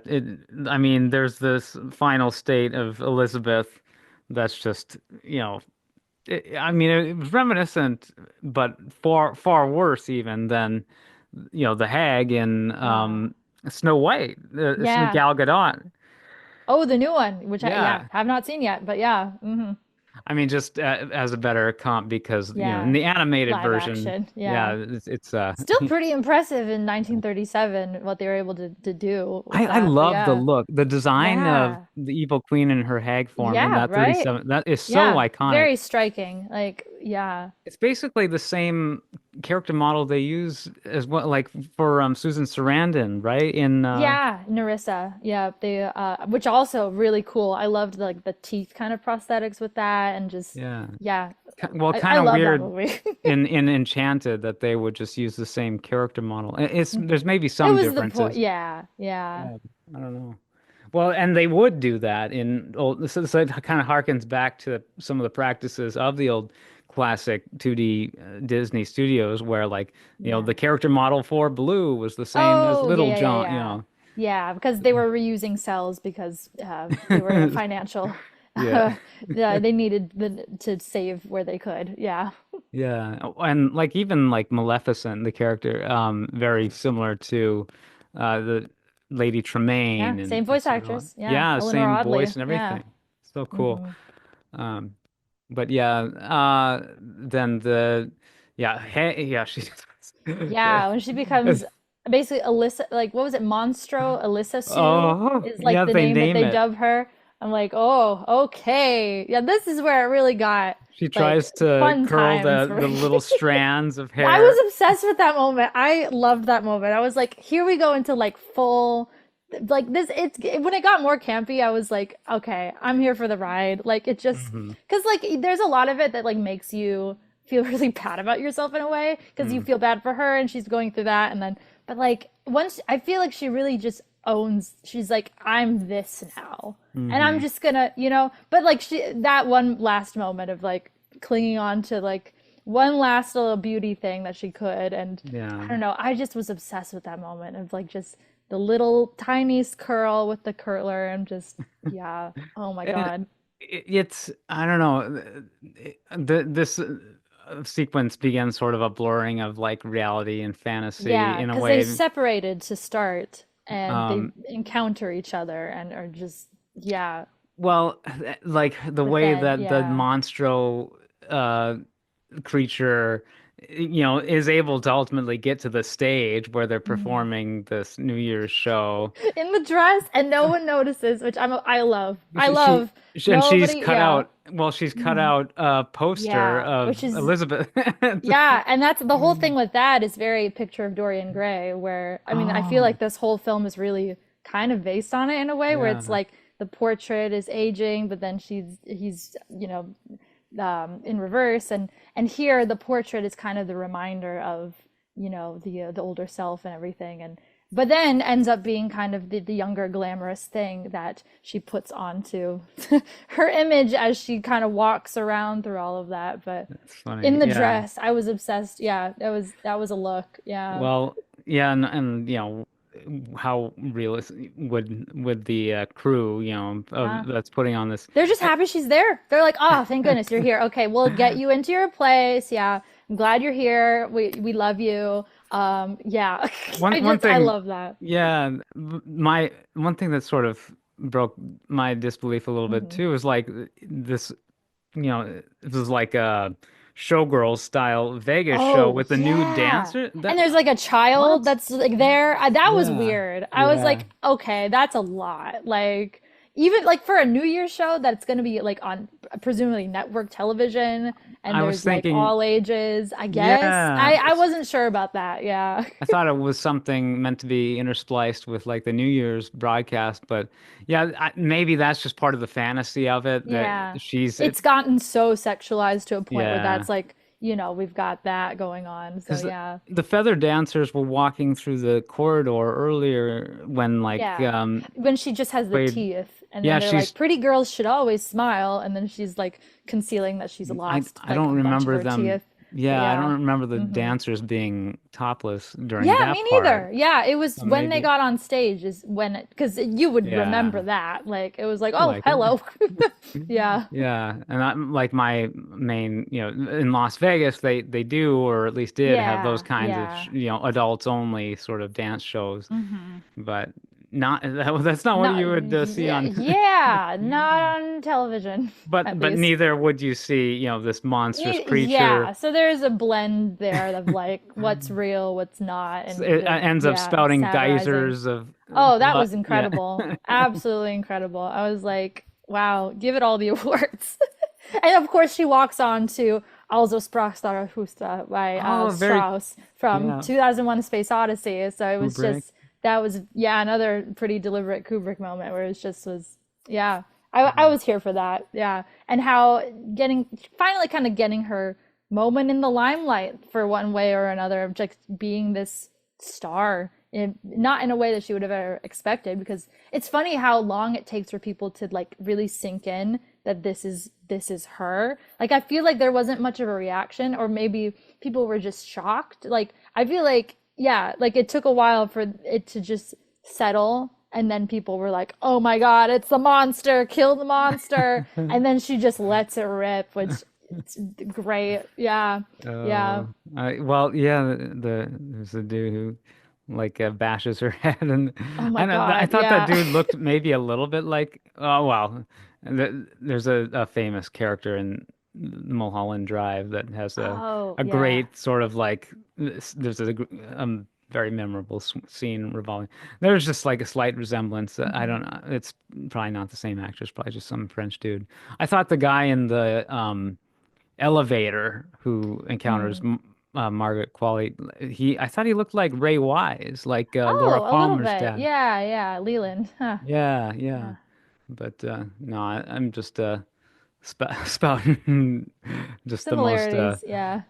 [SPEAKER 1] I mean, there's this final state of Elizabeth that's just, you know, I mean, it was reminiscent, but far worse even than, the hag in
[SPEAKER 2] Yeah.
[SPEAKER 1] Snow White,
[SPEAKER 2] Yeah.
[SPEAKER 1] Gal Gadot.
[SPEAKER 2] Oh, the new one, which I, yeah,
[SPEAKER 1] Yeah.
[SPEAKER 2] have not seen yet, but yeah.
[SPEAKER 1] I mean, just as a better comp because, in
[SPEAKER 2] Yeah.
[SPEAKER 1] the animated
[SPEAKER 2] Live
[SPEAKER 1] version,
[SPEAKER 2] action.
[SPEAKER 1] yeah,
[SPEAKER 2] Yeah.
[SPEAKER 1] it's
[SPEAKER 2] Still pretty impressive in 1937 what they were able to do with
[SPEAKER 1] I
[SPEAKER 2] that. But
[SPEAKER 1] love the
[SPEAKER 2] yeah.
[SPEAKER 1] look, the design of
[SPEAKER 2] Yeah.
[SPEAKER 1] the Evil Queen in her hag form in
[SPEAKER 2] Yeah,
[SPEAKER 1] that
[SPEAKER 2] right?
[SPEAKER 1] 37. That is so
[SPEAKER 2] Yeah.
[SPEAKER 1] iconic.
[SPEAKER 2] Very striking. Like, yeah.
[SPEAKER 1] It's basically the same character model they use as well, like for Susan Sarandon, right? In
[SPEAKER 2] Yeah, Narissa. Yeah, they which also really cool. I loved like the teeth kind of prosthetics with that and just
[SPEAKER 1] yeah,
[SPEAKER 2] yeah.
[SPEAKER 1] well,
[SPEAKER 2] I
[SPEAKER 1] kind of
[SPEAKER 2] love that
[SPEAKER 1] weird
[SPEAKER 2] movie.
[SPEAKER 1] in Enchanted that they would just use the same character model. There's maybe
[SPEAKER 2] It
[SPEAKER 1] some
[SPEAKER 2] was the point.
[SPEAKER 1] differences.
[SPEAKER 2] Yeah, yeah.
[SPEAKER 1] Yeah, I don't know. Well, and they would do that in old, so it kind of harkens back to some of the practices of the old classic 2D Disney studios where like,
[SPEAKER 2] Yeah.
[SPEAKER 1] the character model for Blue was the same as
[SPEAKER 2] Oh, yeah,
[SPEAKER 1] Little
[SPEAKER 2] yeah, yeah,
[SPEAKER 1] John,
[SPEAKER 2] yeah. Yeah, because they were reusing cells because they were in a financial
[SPEAKER 1] Yeah.
[SPEAKER 2] yeah, they needed to save where they could. Yeah.
[SPEAKER 1] Yeah. And like even like Maleficent, the character, very similar to the Lady Tremaine
[SPEAKER 2] Yeah, same
[SPEAKER 1] and
[SPEAKER 2] voice
[SPEAKER 1] sort of
[SPEAKER 2] actress. Yeah,
[SPEAKER 1] yeah,
[SPEAKER 2] Eleanor
[SPEAKER 1] same voice
[SPEAKER 2] Audley.
[SPEAKER 1] and
[SPEAKER 2] Yeah.
[SPEAKER 1] everything. So cool.
[SPEAKER 2] hmm
[SPEAKER 1] Um, but yeah, then yeah, she's
[SPEAKER 2] Yeah, when she becomes basically Alyssa, like what was it, Monstro Alyssa Sue
[SPEAKER 1] oh
[SPEAKER 2] is like
[SPEAKER 1] yeah,
[SPEAKER 2] the
[SPEAKER 1] they
[SPEAKER 2] name that
[SPEAKER 1] name
[SPEAKER 2] they
[SPEAKER 1] it.
[SPEAKER 2] dub her. I'm like, oh, okay. Yeah, this is where it really got
[SPEAKER 1] She
[SPEAKER 2] like
[SPEAKER 1] tries to
[SPEAKER 2] fun
[SPEAKER 1] curl
[SPEAKER 2] times
[SPEAKER 1] the
[SPEAKER 2] for
[SPEAKER 1] the
[SPEAKER 2] me.
[SPEAKER 1] little strands of
[SPEAKER 2] I
[SPEAKER 1] hair.
[SPEAKER 2] was obsessed with that moment. I loved that moment. I was like, here we go into like full like this when it got more campy, I was like, okay, I'm here for the ride. Like it just
[SPEAKER 1] Hmm.
[SPEAKER 2] because like there's a lot of it that like makes you feel really bad about yourself in a way because you
[SPEAKER 1] Hmm.
[SPEAKER 2] feel bad for her and she's going through that and then but like once I feel like she really just owns she's like I'm this now and I'm
[SPEAKER 1] Hmm.
[SPEAKER 2] just gonna but like she that one last moment of like clinging on to like one last little beauty thing that she could and I
[SPEAKER 1] Yeah.
[SPEAKER 2] don't know I just was obsessed with that moment of like just the little tiniest curl with the curler and just yeah oh my
[SPEAKER 1] And
[SPEAKER 2] god
[SPEAKER 1] it's I don't know. This sequence begins sort of a blurring of like reality and fantasy
[SPEAKER 2] yeah
[SPEAKER 1] in a
[SPEAKER 2] because they
[SPEAKER 1] way.
[SPEAKER 2] separated to start and they
[SPEAKER 1] Um,
[SPEAKER 2] encounter each other and are just yeah
[SPEAKER 1] well, like the
[SPEAKER 2] but
[SPEAKER 1] way
[SPEAKER 2] then
[SPEAKER 1] that the
[SPEAKER 2] yeah
[SPEAKER 1] Monstro uh, creature, is able to ultimately get to the stage where they're
[SPEAKER 2] Mhm.
[SPEAKER 1] performing this New Year's show.
[SPEAKER 2] in the dress and no one notices which I love I
[SPEAKER 1] She, she,
[SPEAKER 2] love
[SPEAKER 1] and she's
[SPEAKER 2] nobody
[SPEAKER 1] cut
[SPEAKER 2] yeah
[SPEAKER 1] out. Well, she's cut
[SPEAKER 2] Mhm.
[SPEAKER 1] out a poster
[SPEAKER 2] Yeah
[SPEAKER 1] of
[SPEAKER 2] which is
[SPEAKER 1] Elizabeth.
[SPEAKER 2] yeah, and that's the whole thing with that is very picture of Dorian Gray, where I mean, I feel
[SPEAKER 1] Oh,
[SPEAKER 2] like this whole film is really kind of based on it in a way where it's
[SPEAKER 1] yeah.
[SPEAKER 2] like the portrait is aging, but then he's, in reverse, and here the portrait is kind of the reminder of, the older self and everything, and but then ends up being kind of the younger glamorous thing that she puts onto her image as she kind of walks around through all of that, but
[SPEAKER 1] That's funny.
[SPEAKER 2] in the
[SPEAKER 1] Yeah.
[SPEAKER 2] dress. I was obsessed. Yeah, that was a look. Yeah.
[SPEAKER 1] Well, yeah, and how realistic would the crew,
[SPEAKER 2] Yeah.
[SPEAKER 1] that's putting on this.
[SPEAKER 2] They're just
[SPEAKER 1] eh,
[SPEAKER 2] happy she's there. They're like, "Oh, thank goodness you're here. Okay, we'll get you into your place. Yeah. I'm glad you're here. We love you." Yeah.
[SPEAKER 1] One
[SPEAKER 2] I
[SPEAKER 1] thing,
[SPEAKER 2] love that.
[SPEAKER 1] yeah, my one thing that sort of broke my disbelief a little bit
[SPEAKER 2] hmm
[SPEAKER 1] too is like this, this is like a showgirl style Vegas show
[SPEAKER 2] Oh,
[SPEAKER 1] with the nude
[SPEAKER 2] yeah.
[SPEAKER 1] dancer.
[SPEAKER 2] And
[SPEAKER 1] That
[SPEAKER 2] there's like a child
[SPEAKER 1] what?
[SPEAKER 2] that's like there. That was
[SPEAKER 1] Yeah,
[SPEAKER 2] weird. I was
[SPEAKER 1] yeah.
[SPEAKER 2] like, okay, that's a lot. Like, even like for a New Year's show that's going to be like on presumably network television and
[SPEAKER 1] I was
[SPEAKER 2] there's like
[SPEAKER 1] thinking,
[SPEAKER 2] all ages, I guess.
[SPEAKER 1] yeah.
[SPEAKER 2] I wasn't sure about that. Yeah.
[SPEAKER 1] I thought it was something meant to be interspliced with like the New Year's broadcast, but yeah, maybe that's just part of the fantasy of it that
[SPEAKER 2] Yeah.
[SPEAKER 1] she's it.
[SPEAKER 2] It's gotten so sexualized to a point where
[SPEAKER 1] Yeah,
[SPEAKER 2] that's like, we've got that going on. So
[SPEAKER 1] because
[SPEAKER 2] yeah.
[SPEAKER 1] the feather dancers were walking through the corridor earlier when like
[SPEAKER 2] Yeah. When she just has the
[SPEAKER 1] Quaid.
[SPEAKER 2] teeth, and then
[SPEAKER 1] Yeah,
[SPEAKER 2] they're like, pretty girls should always smile, and then she's like concealing that she's lost
[SPEAKER 1] I
[SPEAKER 2] like
[SPEAKER 1] don't
[SPEAKER 2] a bunch of
[SPEAKER 1] remember
[SPEAKER 2] her
[SPEAKER 1] them
[SPEAKER 2] teeth. But
[SPEAKER 1] Yeah, I don't
[SPEAKER 2] yeah.
[SPEAKER 1] remember the
[SPEAKER 2] Hmm.
[SPEAKER 1] dancers being topless during
[SPEAKER 2] Yeah, me
[SPEAKER 1] that part.
[SPEAKER 2] neither. Yeah, it was
[SPEAKER 1] So
[SPEAKER 2] when they
[SPEAKER 1] maybe,
[SPEAKER 2] got on stage is when it, because you would remember
[SPEAKER 1] yeah,
[SPEAKER 2] that. Like it was like, oh,
[SPEAKER 1] like it.
[SPEAKER 2] hello. Yeah.
[SPEAKER 1] Yeah, and I'm like my main, in Las Vegas, they do, or at least did, have those
[SPEAKER 2] Yeah.
[SPEAKER 1] kinds of,
[SPEAKER 2] Yeah.
[SPEAKER 1] adults only sort of dance shows,
[SPEAKER 2] Hmm.
[SPEAKER 1] but not that's not what
[SPEAKER 2] Not,
[SPEAKER 1] you would see
[SPEAKER 2] yeah,
[SPEAKER 1] on.
[SPEAKER 2] yeah, not on television, at
[SPEAKER 1] But
[SPEAKER 2] least.
[SPEAKER 1] neither would you see, this monstrous
[SPEAKER 2] Yeah,
[SPEAKER 1] creature.
[SPEAKER 2] so there's a blend there of like what's real, what's not, and
[SPEAKER 1] It
[SPEAKER 2] the
[SPEAKER 1] ends up
[SPEAKER 2] yeah,
[SPEAKER 1] spouting
[SPEAKER 2] satirizing.
[SPEAKER 1] geysers of
[SPEAKER 2] Oh, that
[SPEAKER 1] blood.
[SPEAKER 2] was
[SPEAKER 1] Yeah.
[SPEAKER 2] incredible. Absolutely incredible. I was like, wow, give it all the awards. And of course, she walks on to Also Sprach Zarathustra by
[SPEAKER 1] Oh, very,
[SPEAKER 2] Strauss from
[SPEAKER 1] yeah,
[SPEAKER 2] 2001: A Space Odyssey. So it was
[SPEAKER 1] Kubrick.
[SPEAKER 2] just, that was, yeah, another pretty deliberate Kubrick moment where it just was, yeah, I was here for that. Yeah. And how getting, finally kind of getting her moment in the limelight for one way or another of just being this star not in a way that she would have ever expected, because it's funny how long it takes for people to like really sink in that this is her. Like I feel like there wasn't much of a reaction, or maybe people were just shocked. Like I feel like, yeah, like it took a while for it to just settle, and then people were like, "Oh my God, it's the monster! Kill the monster!" And then she just lets it rip, which it's great. Yeah, yeah.
[SPEAKER 1] Well, yeah, there's a dude who like bashes her head, and
[SPEAKER 2] Oh my
[SPEAKER 1] I
[SPEAKER 2] God,
[SPEAKER 1] thought that
[SPEAKER 2] yeah.
[SPEAKER 1] dude looked maybe a little bit like, oh well, there's a famous character in Mulholland Drive that has
[SPEAKER 2] Oh
[SPEAKER 1] a
[SPEAKER 2] yeah.
[SPEAKER 1] great sort of like there's very memorable scene revolving. There's just like a slight resemblance. I
[SPEAKER 2] Hmm.
[SPEAKER 1] don't know. It's probably not the same actress, probably just some French dude. I thought the guy in the elevator who encounters
[SPEAKER 2] Mm.
[SPEAKER 1] Margaret Qualley. I thought he looked like Ray Wise, like Laura
[SPEAKER 2] Oh, a little
[SPEAKER 1] Palmer's
[SPEAKER 2] bit.
[SPEAKER 1] dad.
[SPEAKER 2] Yeah, yeah. Leland. Huh.
[SPEAKER 1] Yeah, yeah.
[SPEAKER 2] Yeah.
[SPEAKER 1] But no, I'm just spouting just the most
[SPEAKER 2] Similarities. Yeah.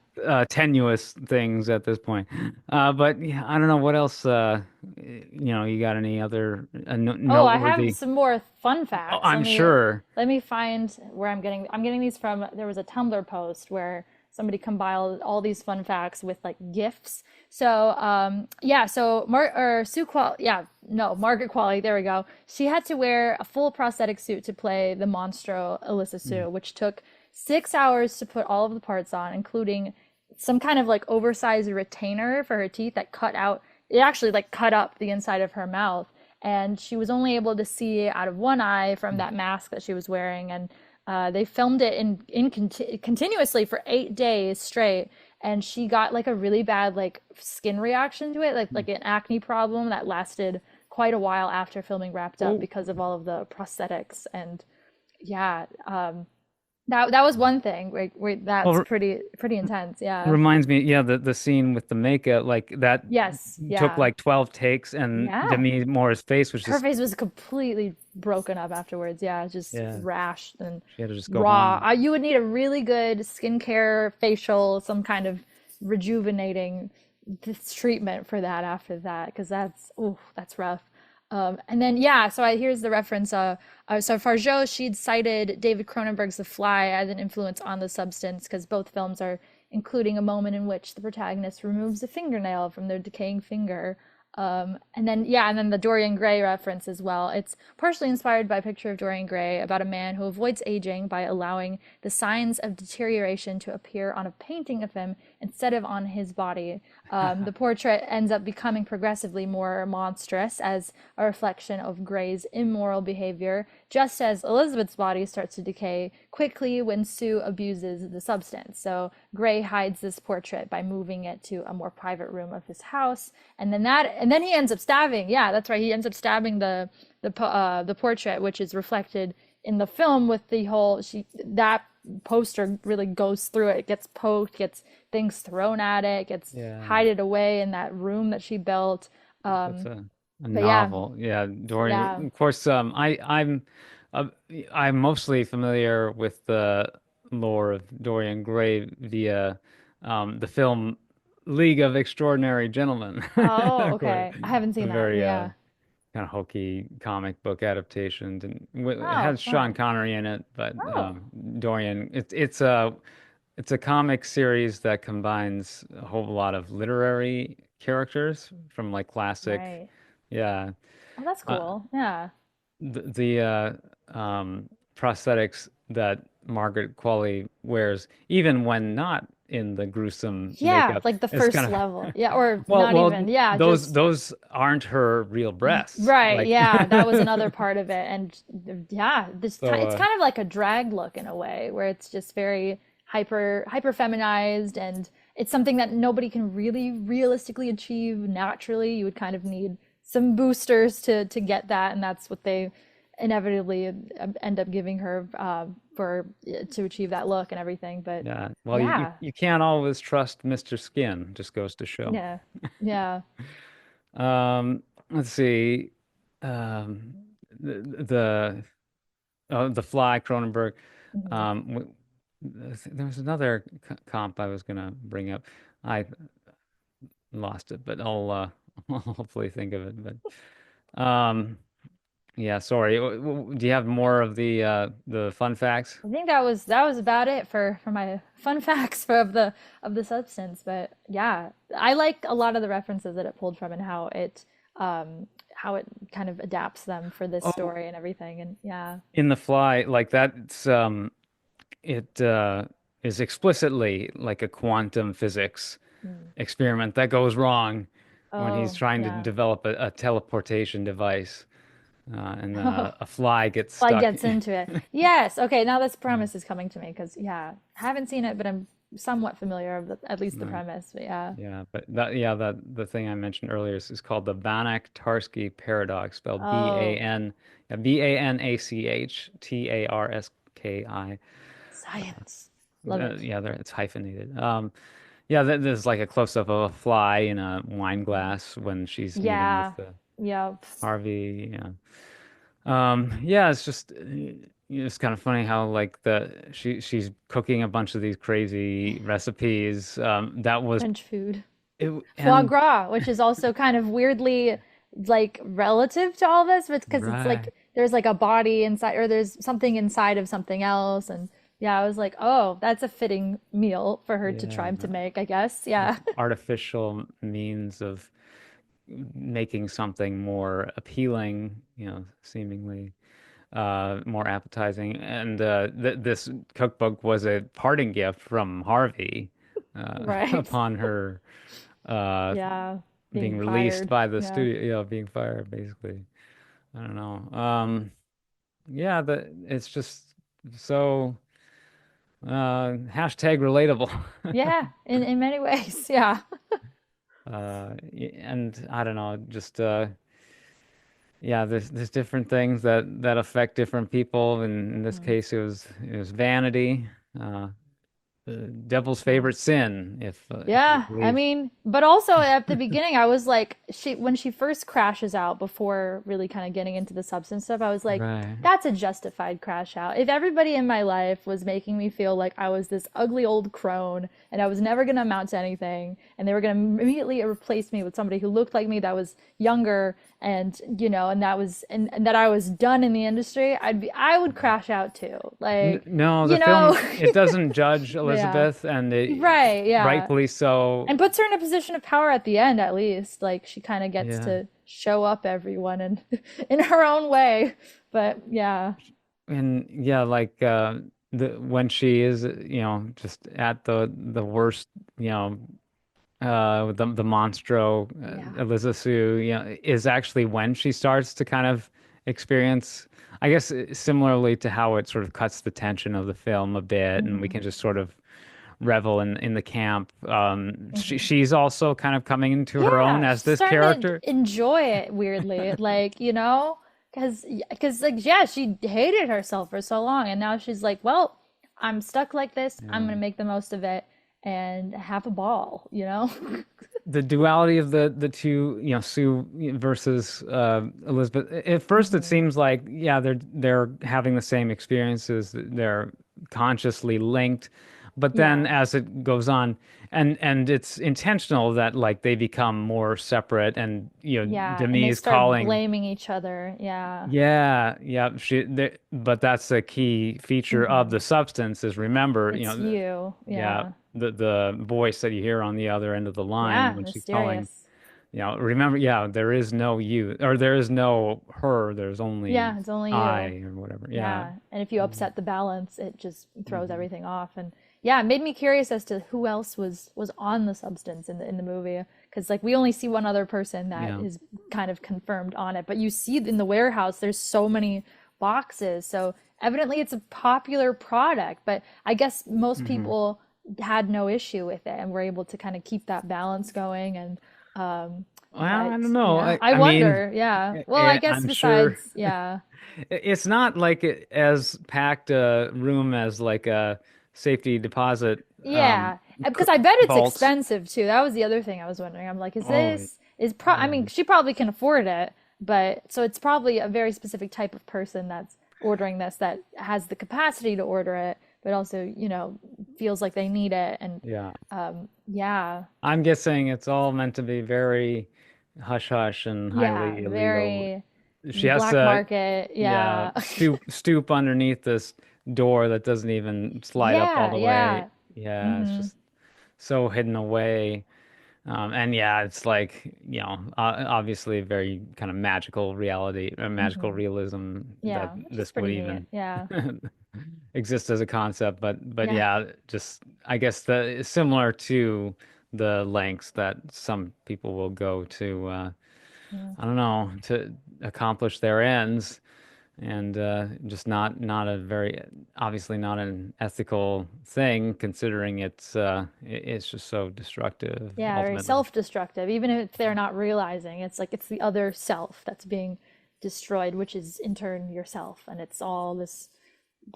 [SPEAKER 1] tenuous things at this point. But yeah, I don't know what else. You got any other
[SPEAKER 2] Oh, I have
[SPEAKER 1] noteworthy?
[SPEAKER 2] some more fun
[SPEAKER 1] Oh,
[SPEAKER 2] facts.
[SPEAKER 1] I'm sure.
[SPEAKER 2] Let me find where I'm getting these from. There was a Tumblr post where somebody compiled all these fun facts with like gifs. So, yeah, so Margaret Qualley, there we go. She had to wear a full prosthetic suit to play the Monstro Alyssa Sue, which took 6 hours to put all of the parts on, including some kind of like oversized retainer for her teeth that cut out, it actually like cut up the inside of her mouth, and she was only able to see out of one eye from that mask that she was wearing. And they filmed it continuously for 8 days straight, and she got like a really bad like skin reaction to it, like an acne problem that lasted quite a while after filming wrapped up
[SPEAKER 1] Oh,
[SPEAKER 2] because of all of the prosthetics. And yeah, that was one thing where that's
[SPEAKER 1] well,
[SPEAKER 2] pretty intense. Yeah.
[SPEAKER 1] reminds me, yeah, the scene with the makeup, like that
[SPEAKER 2] Yes.
[SPEAKER 1] took
[SPEAKER 2] Yeah.
[SPEAKER 1] like 12 takes, and
[SPEAKER 2] Yeah.
[SPEAKER 1] Demi Moore's face was
[SPEAKER 2] Her
[SPEAKER 1] just,
[SPEAKER 2] face was completely broken up afterwards. Yeah, just
[SPEAKER 1] yeah,
[SPEAKER 2] rash and
[SPEAKER 1] she had to just go
[SPEAKER 2] raw.
[SPEAKER 1] home.
[SPEAKER 2] You would need a really good skincare, facial, some kind of rejuvenating treatment for that after that, because that's rough. And then yeah, so here's the reference. So Fargeau, she'd cited David Cronenberg's The Fly as an influence on the substance, because both films are including a moment in which the protagonist removes a fingernail from their decaying finger. And then the Dorian Gray reference as well. It's partially inspired by a picture of Dorian Gray about a man who avoids aging by allowing the signs of deterioration to appear on a painting of him instead of on his body. The portrait ends up becoming progressively more monstrous as a reflection of Gray's immoral behavior, just as Elizabeth's body starts to decay quickly when Sue abuses the substance. So Gray hides this portrait by moving it to a more private room of his house, and then he ends up stabbing. Yeah, that's right. He ends up stabbing the portrait, which is reflected in the film with the whole that poster really goes through it. It gets poked, gets things thrown at it, gets
[SPEAKER 1] Yeah,
[SPEAKER 2] hided away in that room that she built.
[SPEAKER 1] that's
[SPEAKER 2] Um,
[SPEAKER 1] a
[SPEAKER 2] but yeah,
[SPEAKER 1] novel. Yeah,
[SPEAKER 2] yeah.
[SPEAKER 1] Dorian. Of course, uh, I'm mostly familiar with the lore of Dorian Gray via the film League of Extraordinary Gentlemen.
[SPEAKER 2] Oh,
[SPEAKER 1] Of course,
[SPEAKER 2] okay. I haven't
[SPEAKER 1] a
[SPEAKER 2] seen that.
[SPEAKER 1] very
[SPEAKER 2] Yeah.
[SPEAKER 1] kind of hokey comic book adaptation, and it
[SPEAKER 2] Oh,
[SPEAKER 1] has Sean
[SPEAKER 2] fun.
[SPEAKER 1] Connery in it, but
[SPEAKER 2] Oh.
[SPEAKER 1] Dorian. It's it's a comic series that combines a whole lot of literary characters from like classic,
[SPEAKER 2] Right.
[SPEAKER 1] yeah.
[SPEAKER 2] Oh, that's
[SPEAKER 1] Uh,
[SPEAKER 2] cool. Yeah.
[SPEAKER 1] the prosthetics that Margaret Qualley wears, even when not in the gruesome
[SPEAKER 2] Yeah,
[SPEAKER 1] makeup,
[SPEAKER 2] like the
[SPEAKER 1] it's kind
[SPEAKER 2] first
[SPEAKER 1] of
[SPEAKER 2] level. Yeah, or
[SPEAKER 1] well,
[SPEAKER 2] not
[SPEAKER 1] well,
[SPEAKER 2] even. Yeah,
[SPEAKER 1] those
[SPEAKER 2] just
[SPEAKER 1] those aren't her real breasts.
[SPEAKER 2] right.
[SPEAKER 1] Like
[SPEAKER 2] Yeah, that was another part of it. And yeah,
[SPEAKER 1] so,
[SPEAKER 2] it's kind of like a drag look in a way where it's just very hyper feminized, and it's something that nobody can really realistically achieve naturally. You would kind of need some boosters to get that, and that's what they inevitably end up giving her for to achieve that look and everything. But
[SPEAKER 1] yeah. Well,
[SPEAKER 2] yeah,
[SPEAKER 1] you can't always trust Mr. Skin. Just goes to show.
[SPEAKER 2] yeah, yeah.
[SPEAKER 1] Let's see. Um, the the Fly, Cronenberg.
[SPEAKER 2] Mhm.
[SPEAKER 1] Um, there was another comp I was gonna bring up. I lost it, but I'll I'll hopefully think of it. But yeah, sorry. Do you have more of the fun facts?
[SPEAKER 2] I think that was about it for my fun facts for of the substance. But yeah, I like a lot of the references that it pulled from and how it kind of adapts them for this
[SPEAKER 1] Oh,
[SPEAKER 2] story and everything. And yeah.
[SPEAKER 1] in The Fly, like that's it is explicitly like a quantum physics
[SPEAKER 2] Mm.
[SPEAKER 1] experiment that goes wrong when he's
[SPEAKER 2] Oh,
[SPEAKER 1] trying to
[SPEAKER 2] yeah.
[SPEAKER 1] develop a teleportation device, and a fly gets
[SPEAKER 2] Like
[SPEAKER 1] stuck.
[SPEAKER 2] gets into it. Yes. Okay, now this premise is coming to me because yeah, I haven't seen it, but I'm somewhat familiar of at least the
[SPEAKER 1] Right.
[SPEAKER 2] premise. But yeah.
[SPEAKER 1] Yeah, but that the thing I mentioned earlier is called the Banach-Tarski paradox, spelled
[SPEAKER 2] Oh,
[SPEAKER 1] Banachtarski.
[SPEAKER 2] science. Love it.
[SPEAKER 1] Yeah, there it's hyphenated. Yeah, there's like a close-up of a fly in a wine glass when she's meeting with
[SPEAKER 2] Yeah. Yeah.
[SPEAKER 1] Harvey. Yeah. Yeah, it's just it's kind of funny how like she's cooking a bunch of these crazy recipes. That was
[SPEAKER 2] French food.
[SPEAKER 1] it,
[SPEAKER 2] Foie
[SPEAKER 1] and
[SPEAKER 2] gras, which is also kind of weirdly like relative to all this, but because it's
[SPEAKER 1] right.
[SPEAKER 2] like there's like a body inside, or there's something inside of something else, and yeah, I was like, oh, that's a fitting meal for her to
[SPEAKER 1] Yeah,
[SPEAKER 2] try to make, I guess. Yeah.
[SPEAKER 1] artificial means of making something more appealing, seemingly more appetizing. And th this cookbook was a parting gift from Harvey
[SPEAKER 2] Right.
[SPEAKER 1] upon her uh,
[SPEAKER 2] Yeah. Being
[SPEAKER 1] being released
[SPEAKER 2] fired.
[SPEAKER 1] by the
[SPEAKER 2] Yeah.
[SPEAKER 1] studio, being fired, basically. I don't know. Yeah, it's just so hashtag relatable.
[SPEAKER 2] Yeah. In many ways. Yeah.
[SPEAKER 1] And I don't know, just yeah, there's different things that affect different people. And in this
[SPEAKER 2] Mhm.
[SPEAKER 1] case, it was vanity, uh, the devil's
[SPEAKER 2] Yeah.
[SPEAKER 1] favorite sin, if you
[SPEAKER 2] Yeah, I
[SPEAKER 1] believe.
[SPEAKER 2] mean, but also at the beginning, I was like, when she first crashes out before really kind of getting into the substance stuff, I was like,
[SPEAKER 1] Right.
[SPEAKER 2] that's a justified crash out. If everybody in my life was making me feel like I was this ugly old crone and I was never going to amount to anything, and they were going to immediately replace me with somebody who looked like me that was younger and, and that was, and that I was done in the industry, I would crash out too.
[SPEAKER 1] N
[SPEAKER 2] Like,
[SPEAKER 1] No, the
[SPEAKER 2] you know,
[SPEAKER 1] film it doesn't judge
[SPEAKER 2] yeah,
[SPEAKER 1] Elizabeth, and
[SPEAKER 2] right, yeah.
[SPEAKER 1] rightfully so.
[SPEAKER 2] And puts her in a position of power at the end, at least. Like she kind of gets
[SPEAKER 1] Yeah.
[SPEAKER 2] to show up everyone and in her own way. But yeah.
[SPEAKER 1] And yeah, like the when she is, just at the worst, with the Monstro,
[SPEAKER 2] Yeah.
[SPEAKER 1] Eliza Sue, is actually when she starts to kind of experience, I guess, similarly to how it sort of cuts the tension of the film a bit, and we
[SPEAKER 2] Hmm.
[SPEAKER 1] can just sort of revel in the camp.
[SPEAKER 2] Hmm.
[SPEAKER 1] She's also kind of coming into her own
[SPEAKER 2] Yeah.
[SPEAKER 1] as
[SPEAKER 2] She's
[SPEAKER 1] this
[SPEAKER 2] starting
[SPEAKER 1] character.
[SPEAKER 2] to enjoy it weirdly. Like, because like yeah, she hated herself for so long and now she's like, well, I'm stuck like this. I'm
[SPEAKER 1] Yeah.
[SPEAKER 2] gonna make the most of it and have a ball?
[SPEAKER 1] The duality of the two, Sue versus Elizabeth. At first, it
[SPEAKER 2] Hmm.
[SPEAKER 1] seems like, yeah, they're having the same experiences, they're consciously linked, but then
[SPEAKER 2] Yeah.
[SPEAKER 1] as it goes on, and it's intentional that like they become more separate, and
[SPEAKER 2] Yeah. And
[SPEAKER 1] Demi
[SPEAKER 2] they
[SPEAKER 1] is
[SPEAKER 2] start
[SPEAKER 1] calling.
[SPEAKER 2] blaming each other. Yeah.
[SPEAKER 1] Yeah, yeah. But that's a key feature of
[SPEAKER 2] Hmm.
[SPEAKER 1] the substance is remember,
[SPEAKER 2] It's you.
[SPEAKER 1] yeah,
[SPEAKER 2] Yeah.
[SPEAKER 1] the voice that you hear on the other end of the line
[SPEAKER 2] Yeah.
[SPEAKER 1] when she's calling,
[SPEAKER 2] Mysterious.
[SPEAKER 1] remember, yeah, there is no you, or there is no her, there's only
[SPEAKER 2] Yeah. It's only you.
[SPEAKER 1] I or whatever. Yeah.
[SPEAKER 2] Yeah. And if you upset the balance, it just throws
[SPEAKER 1] Hmm.
[SPEAKER 2] everything off. And yeah, it made me curious as to who else was on the substance in the movie. Because like we only see one other person that
[SPEAKER 1] Yeah.
[SPEAKER 2] is kind of confirmed on it. But you see in the warehouse, there's so many boxes. So evidently it's a popular product. But I guess most
[SPEAKER 1] Hmm.
[SPEAKER 2] people had no issue with it and were able to kind of keep that balance going. And
[SPEAKER 1] Well, I
[SPEAKER 2] but
[SPEAKER 1] don't know.
[SPEAKER 2] yeah, I
[SPEAKER 1] I mean,
[SPEAKER 2] wonder. Yeah. Well, I guess
[SPEAKER 1] I'm sure.
[SPEAKER 2] besides, yeah.
[SPEAKER 1] It's not like as packed a room as like a safety deposit
[SPEAKER 2] Yeah, because I bet it's
[SPEAKER 1] vault.
[SPEAKER 2] expensive too. That was the other thing I was wondering. I'm like, is
[SPEAKER 1] Oh,
[SPEAKER 2] this is pro I
[SPEAKER 1] yeah.
[SPEAKER 2] mean, she probably can afford it, but so it's probably a very specific type of person that's ordering this that has the capacity to order it, but also, feels like they need it and
[SPEAKER 1] Yeah.
[SPEAKER 2] yeah.
[SPEAKER 1] I'm guessing it's all meant to be very hush hush and
[SPEAKER 2] Yeah,
[SPEAKER 1] highly illegal.
[SPEAKER 2] very
[SPEAKER 1] She has
[SPEAKER 2] black
[SPEAKER 1] to,
[SPEAKER 2] market.
[SPEAKER 1] yeah,
[SPEAKER 2] Yeah.
[SPEAKER 1] stoop underneath this door that doesn't even slide up all
[SPEAKER 2] Yeah,
[SPEAKER 1] the way.
[SPEAKER 2] yeah.
[SPEAKER 1] Yeah, it's
[SPEAKER 2] Hmm.
[SPEAKER 1] just so hidden away. And yeah, it's like, obviously very kind of magical reality, magical
[SPEAKER 2] Hmm.
[SPEAKER 1] realism that
[SPEAKER 2] Yeah, which is
[SPEAKER 1] this would
[SPEAKER 2] pretty neat.
[SPEAKER 1] even
[SPEAKER 2] Yeah.
[SPEAKER 1] exist as a concept. But
[SPEAKER 2] Yeah.
[SPEAKER 1] yeah, just I guess the similar to the lengths that some people will go to,
[SPEAKER 2] Yeah.
[SPEAKER 1] I don't know, to accomplish their ends and just not a very obviously not an ethical thing considering it's just so destructive
[SPEAKER 2] Yeah, very
[SPEAKER 1] ultimately.
[SPEAKER 2] self-destructive. Even if they're not realizing, it's like it's the other self that's being destroyed, which is in turn yourself. And it's all this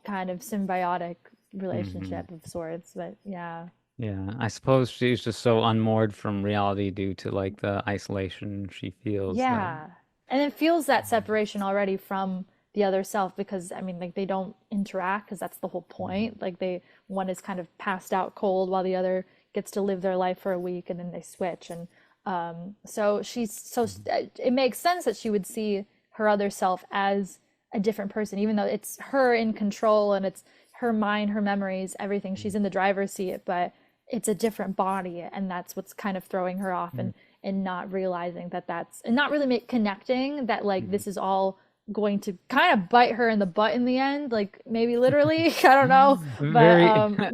[SPEAKER 2] kind of symbiotic
[SPEAKER 1] Hmm.
[SPEAKER 2] relationship of sorts. But yeah.
[SPEAKER 1] Yeah, I suppose she's just so unmoored from reality due to like the isolation she feels that.
[SPEAKER 2] Yeah. And it feels that separation already from the other self because I mean like they don't interact because that's the whole
[SPEAKER 1] Mhm.
[SPEAKER 2] point. Like they one is kind of passed out cold while the other gets to live their life for a week and then they switch and so it makes sense that she would see her other self as a different person even though it's her in control and it's her mind, her memories, everything. She's in the driver's seat, but it's a different body and that's what's kind of throwing her off and not realizing that that's and not really connecting that like
[SPEAKER 1] Mhm.
[SPEAKER 2] this is all going to kind of bite her in the butt in the end like maybe literally I don't know but
[SPEAKER 1] Very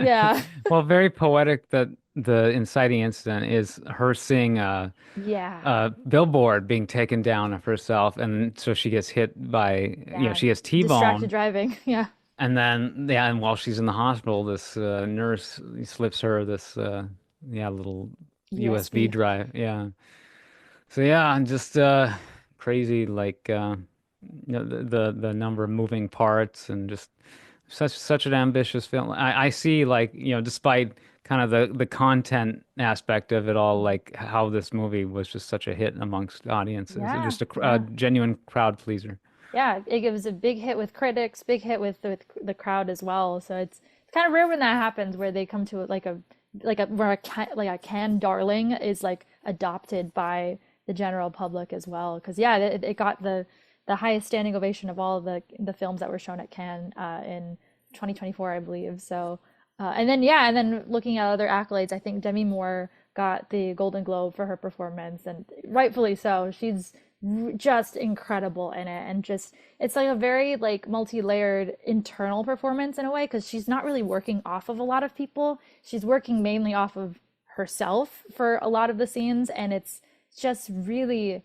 [SPEAKER 2] yeah.
[SPEAKER 1] well, very poetic that the inciting incident is her seeing
[SPEAKER 2] Yeah,
[SPEAKER 1] a billboard being taken down of herself, and so she gets hit by,
[SPEAKER 2] yeah,
[SPEAKER 1] she gets
[SPEAKER 2] distracted
[SPEAKER 1] T-boned,
[SPEAKER 2] driving. Yeah.
[SPEAKER 1] and then yeah, and while she's in the hospital, this nurse slips her this yeah little USB
[SPEAKER 2] USB.
[SPEAKER 1] drive. Yeah. So yeah, and just crazy like the number of moving parts and just such an ambitious film. I see like, despite kind of the content aspect of it all, like how this movie was just such a hit amongst audiences. It's
[SPEAKER 2] Yeah,
[SPEAKER 1] just a
[SPEAKER 2] yeah,
[SPEAKER 1] genuine crowd pleaser.
[SPEAKER 2] yeah, it gives a big hit with critics, big hit with the crowd as well. So it's kind of rare when that happens where they come to it like a where like a Cannes darling is like adopted by the general public as well. Because yeah, it got the highest standing ovation of all the films that were shown at Cannes in 2024, I believe. So and then yeah, and then looking at other accolades, I think Demi Moore got the Golden Globe for her performance, and rightfully so. She's just incredible in it and just it's like a very like multi-layered internal performance in a way because she's not really working off of a lot of people. She's working mainly off of herself for a lot of the scenes and it's just really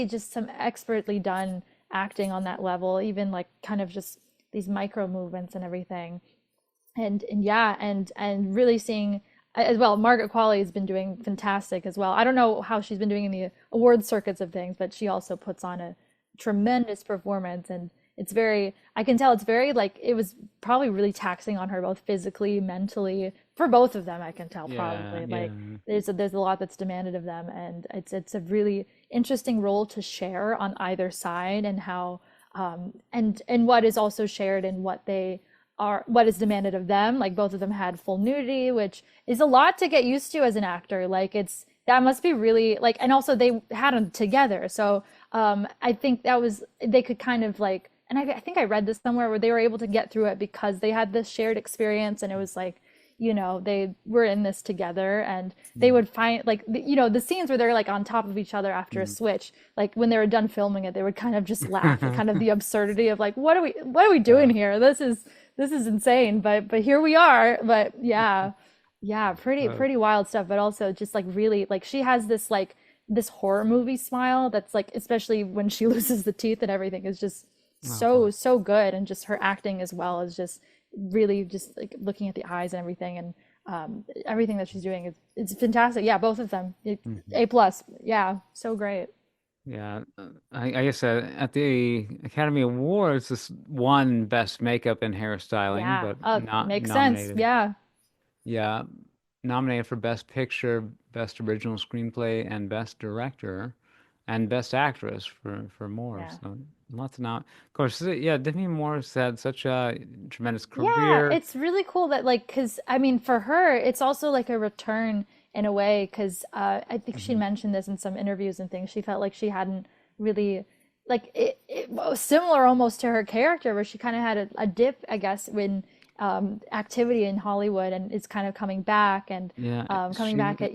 [SPEAKER 2] just some expertly done acting on that level, even like kind of just these micro movements and everything and yeah and really seeing as well. Margaret Qualley has been doing fantastic as well. I don't know how she's been doing in the award circuits of things, but she also puts on a tremendous performance and it's very I can tell it's very like it was probably really taxing on her both physically, mentally, for both of them. I can tell
[SPEAKER 1] Yeah,
[SPEAKER 2] probably like
[SPEAKER 1] yeah.
[SPEAKER 2] there's a lot that's demanded of them and it's a really interesting role to share on either side and how and what is also shared in what they are what is demanded of them. Like both of them had full nudity, which is a lot to get used to as an actor. Like it's that must be really like, and also they had them together. So I think that was they could kind of like, and I think I read this somewhere where they were able to get through it because they had this shared experience, and it was like, they were in this together, and they would find like, the scenes where they're like on top of each other after a switch, like when they were done filming it, they would kind of just laugh at kind of the absurdity of like, what are we doing
[SPEAKER 1] Yeah.
[SPEAKER 2] here? This is insane, but here we are. But yeah, yeah,
[SPEAKER 1] Uh,
[SPEAKER 2] pretty wild stuff, but also just like really like she has this horror movie smile that's like, especially when she loses the teeth and everything, is just
[SPEAKER 1] uh-huh.
[SPEAKER 2] so good, and just her acting as well is just really just like looking at the eyes and everything, and everything that she's doing is it's fantastic. Yeah, both of them.
[SPEAKER 1] Mhm.
[SPEAKER 2] A plus. Yeah, so great.
[SPEAKER 1] Yeah, I guess at the Academy Awards, this won Best Makeup and Hairstyling,
[SPEAKER 2] Yeah.
[SPEAKER 1] but not
[SPEAKER 2] Makes sense.
[SPEAKER 1] nominated.
[SPEAKER 2] Yeah.
[SPEAKER 1] Yeah, nominated for Best Picture, Best Original Screenplay, and Best Director, and Best Actress for more.
[SPEAKER 2] Yeah.
[SPEAKER 1] So lots of not. Of course, yeah, Demi Moore's had such a tremendous
[SPEAKER 2] Yeah,
[SPEAKER 1] career.
[SPEAKER 2] it's really cool that like, cause I mean, for her, it's also like a return in a way, cause I think she
[SPEAKER 1] Mhm.
[SPEAKER 2] mentioned this in some interviews and things. She felt like she hadn't really like it was similar almost to her character, where she kind of had a dip, I guess, when activity in Hollywood, and is kind of coming back, and
[SPEAKER 1] Yeah,
[SPEAKER 2] coming
[SPEAKER 1] she
[SPEAKER 2] back at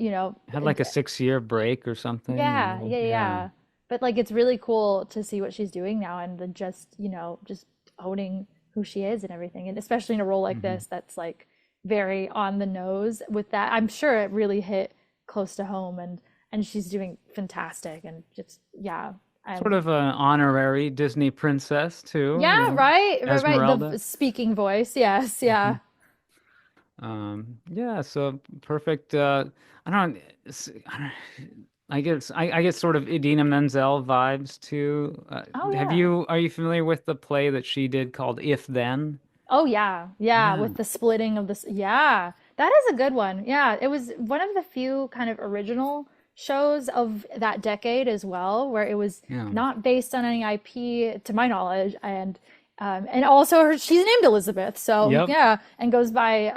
[SPEAKER 1] had like a 6 year break or something,
[SPEAKER 2] yeah,
[SPEAKER 1] and
[SPEAKER 2] yeah,
[SPEAKER 1] yeah.
[SPEAKER 2] yeah. But like it's really cool to see what she's doing now, and then just, just owning who she is and everything. And especially in a role like
[SPEAKER 1] Hmm.
[SPEAKER 2] this that's like very on the nose with that. I'm sure it really hit close to home, and she's doing fantastic, and just yeah.
[SPEAKER 1] Sort
[SPEAKER 2] I'm
[SPEAKER 1] of an honorary Disney princess too,
[SPEAKER 2] yeah, right, right, right.
[SPEAKER 1] Esmeralda.
[SPEAKER 2] The speaking voice. Yes,
[SPEAKER 1] Hmm.
[SPEAKER 2] yeah.
[SPEAKER 1] Yeah, so perfect. I don't, I don't, I get sort of Idina Menzel vibes too.
[SPEAKER 2] Oh yeah.
[SPEAKER 1] Are you familiar with the play that she did called If Then?
[SPEAKER 2] Oh yeah, yeah,
[SPEAKER 1] Yeah,
[SPEAKER 2] with the splitting of this. Yeah, that is a good one. Yeah, it was one of the few kind of original shows of that decade as well, where it was
[SPEAKER 1] yeah.
[SPEAKER 2] not based on any IP, to my knowledge, and also she's named Elizabeth, so
[SPEAKER 1] Yep.
[SPEAKER 2] yeah, and goes by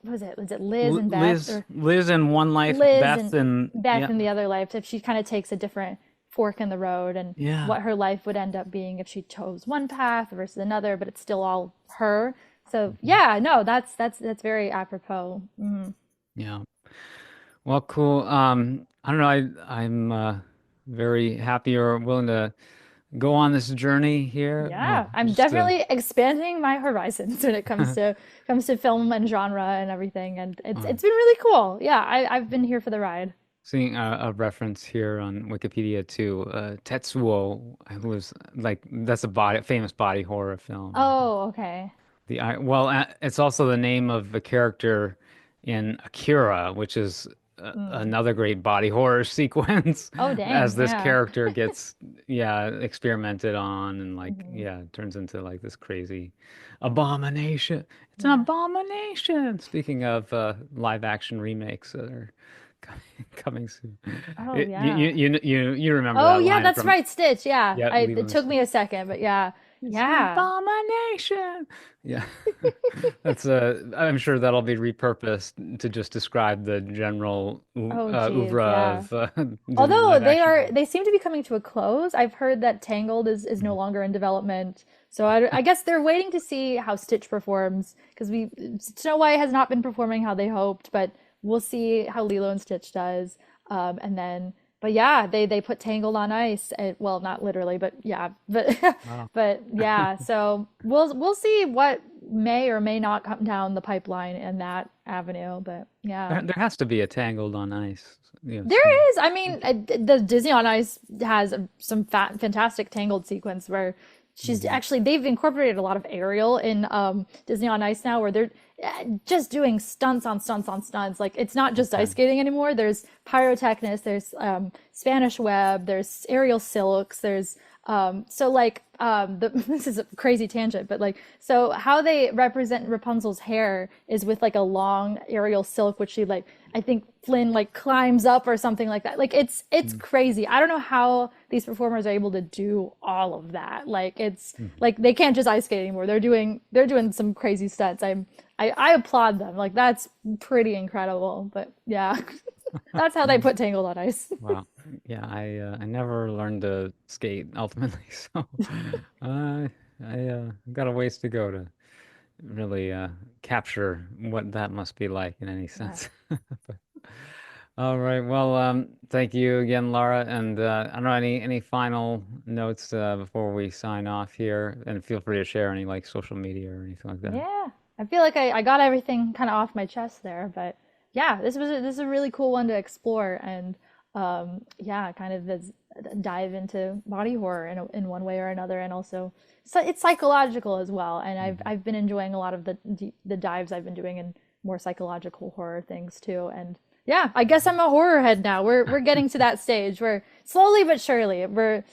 [SPEAKER 2] what was it Liz and Beth, or
[SPEAKER 1] Liz in one life,
[SPEAKER 2] Liz
[SPEAKER 1] Beth
[SPEAKER 2] and
[SPEAKER 1] in,
[SPEAKER 2] Beth
[SPEAKER 1] yeah,
[SPEAKER 2] in the other life, if she kind of takes a different fork in the road, and
[SPEAKER 1] yeah.
[SPEAKER 2] what her life would end up being if she chose one path versus another, but it's still all her. So
[SPEAKER 1] Mhm.
[SPEAKER 2] yeah, no, that's very apropos. Mhm.
[SPEAKER 1] Yeah. Well, cool. I don't know. I'm very happy or willing to go on this journey here.
[SPEAKER 2] Yeah, I'm
[SPEAKER 1] Just
[SPEAKER 2] definitely expanding my horizons when it comes to film and genre and everything, and it's
[SPEAKER 1] uh,
[SPEAKER 2] it's been really cool. Yeah, I've been here for the ride.
[SPEAKER 1] seeing a reference here on Wikipedia to Tetsuo, who was like that's a famous body horror film.
[SPEAKER 2] Oh, okay.
[SPEAKER 1] It's also the name of the character in Akira, which is
[SPEAKER 2] Mm.
[SPEAKER 1] another great body horror sequence,
[SPEAKER 2] Oh,
[SPEAKER 1] as
[SPEAKER 2] dang.
[SPEAKER 1] this
[SPEAKER 2] Yeah.
[SPEAKER 1] character gets, yeah, experimented on and like,
[SPEAKER 2] Hmm.
[SPEAKER 1] yeah, turns into like this crazy abomination. It's an
[SPEAKER 2] Yeah.
[SPEAKER 1] abomination. Speaking of live action remakes that are coming, coming soon,
[SPEAKER 2] Oh, yeah.
[SPEAKER 1] you remember
[SPEAKER 2] Oh
[SPEAKER 1] that
[SPEAKER 2] yeah,
[SPEAKER 1] line
[SPEAKER 2] that's
[SPEAKER 1] from,
[SPEAKER 2] right, Stitch. Yeah,
[SPEAKER 1] yeah,
[SPEAKER 2] it
[SPEAKER 1] Lilo and
[SPEAKER 2] took me
[SPEAKER 1] Stitch.
[SPEAKER 2] a second, but yeah,
[SPEAKER 1] It's an
[SPEAKER 2] yeah.
[SPEAKER 1] abomination. Yeah. That's I'm sure that'll be repurposed to just describe the general
[SPEAKER 2] Oh geez,
[SPEAKER 1] oeuvre
[SPEAKER 2] yeah.
[SPEAKER 1] of Disney
[SPEAKER 2] Although
[SPEAKER 1] live action.
[SPEAKER 2] they seem to be coming to a close. I've heard that Tangled is no
[SPEAKER 1] Mhm.
[SPEAKER 2] longer in development, so I guess they're waiting to see how Stitch performs, because we Snow White has not been performing how they hoped, but we'll see how Lilo and Stitch does. And then, but yeah, they put Tangled on ice. Well, not literally, but yeah, but
[SPEAKER 1] Wow.
[SPEAKER 2] but yeah. So we'll see what may or may not come down the pipeline in that avenue. But yeah.
[SPEAKER 1] There has to be a Tangled on Ice, soon.
[SPEAKER 2] There is. I mean, the Disney on Ice has some fantastic Tangled sequence where she's
[SPEAKER 1] Hmm.
[SPEAKER 2] actually they've incorporated a lot of Ariel in Disney on Ice now, where they're just doing stunts on stunts on stunts. Like it's not just
[SPEAKER 1] Okay.
[SPEAKER 2] ice skating anymore. There's pyrotechnics. There's Spanish web. There's aerial silks. There's so like this is a crazy tangent, but like so how they represent Rapunzel's hair is with like a long aerial silk, which she like I think Flynn like climbs up or something like that. Like it's
[SPEAKER 1] Mm.
[SPEAKER 2] crazy. I don't know how these performers are able to do all of that. Like it's
[SPEAKER 1] Mhm.
[SPEAKER 2] like they can't just ice skate anymore. They're doing some crazy stunts. I applaud them. Like that's pretty incredible. But yeah, that's how they put Tangled on ice.
[SPEAKER 1] Wow. Yeah, I never learned to skate ultimately, so uh, I got a ways to go to really capture what that must be like in any
[SPEAKER 2] Yeah.
[SPEAKER 1] sense. But, all right. Well, thank you again, Laura. And I don't know any final notes before we sign off here, and feel free to share any like social media or anything like that.
[SPEAKER 2] Yeah, I feel like I got everything kind of off my chest there, but yeah, this is a really cool one to explore and yeah, kind of dive into body horror in one way or another, and also so it's psychological as well. And
[SPEAKER 1] Mhm.
[SPEAKER 2] I've been enjoying a lot of the dives I've been doing in more psychological horror things too. And yeah, I guess I'm a horror head now. We're getting to that stage. We're slowly but surely. We're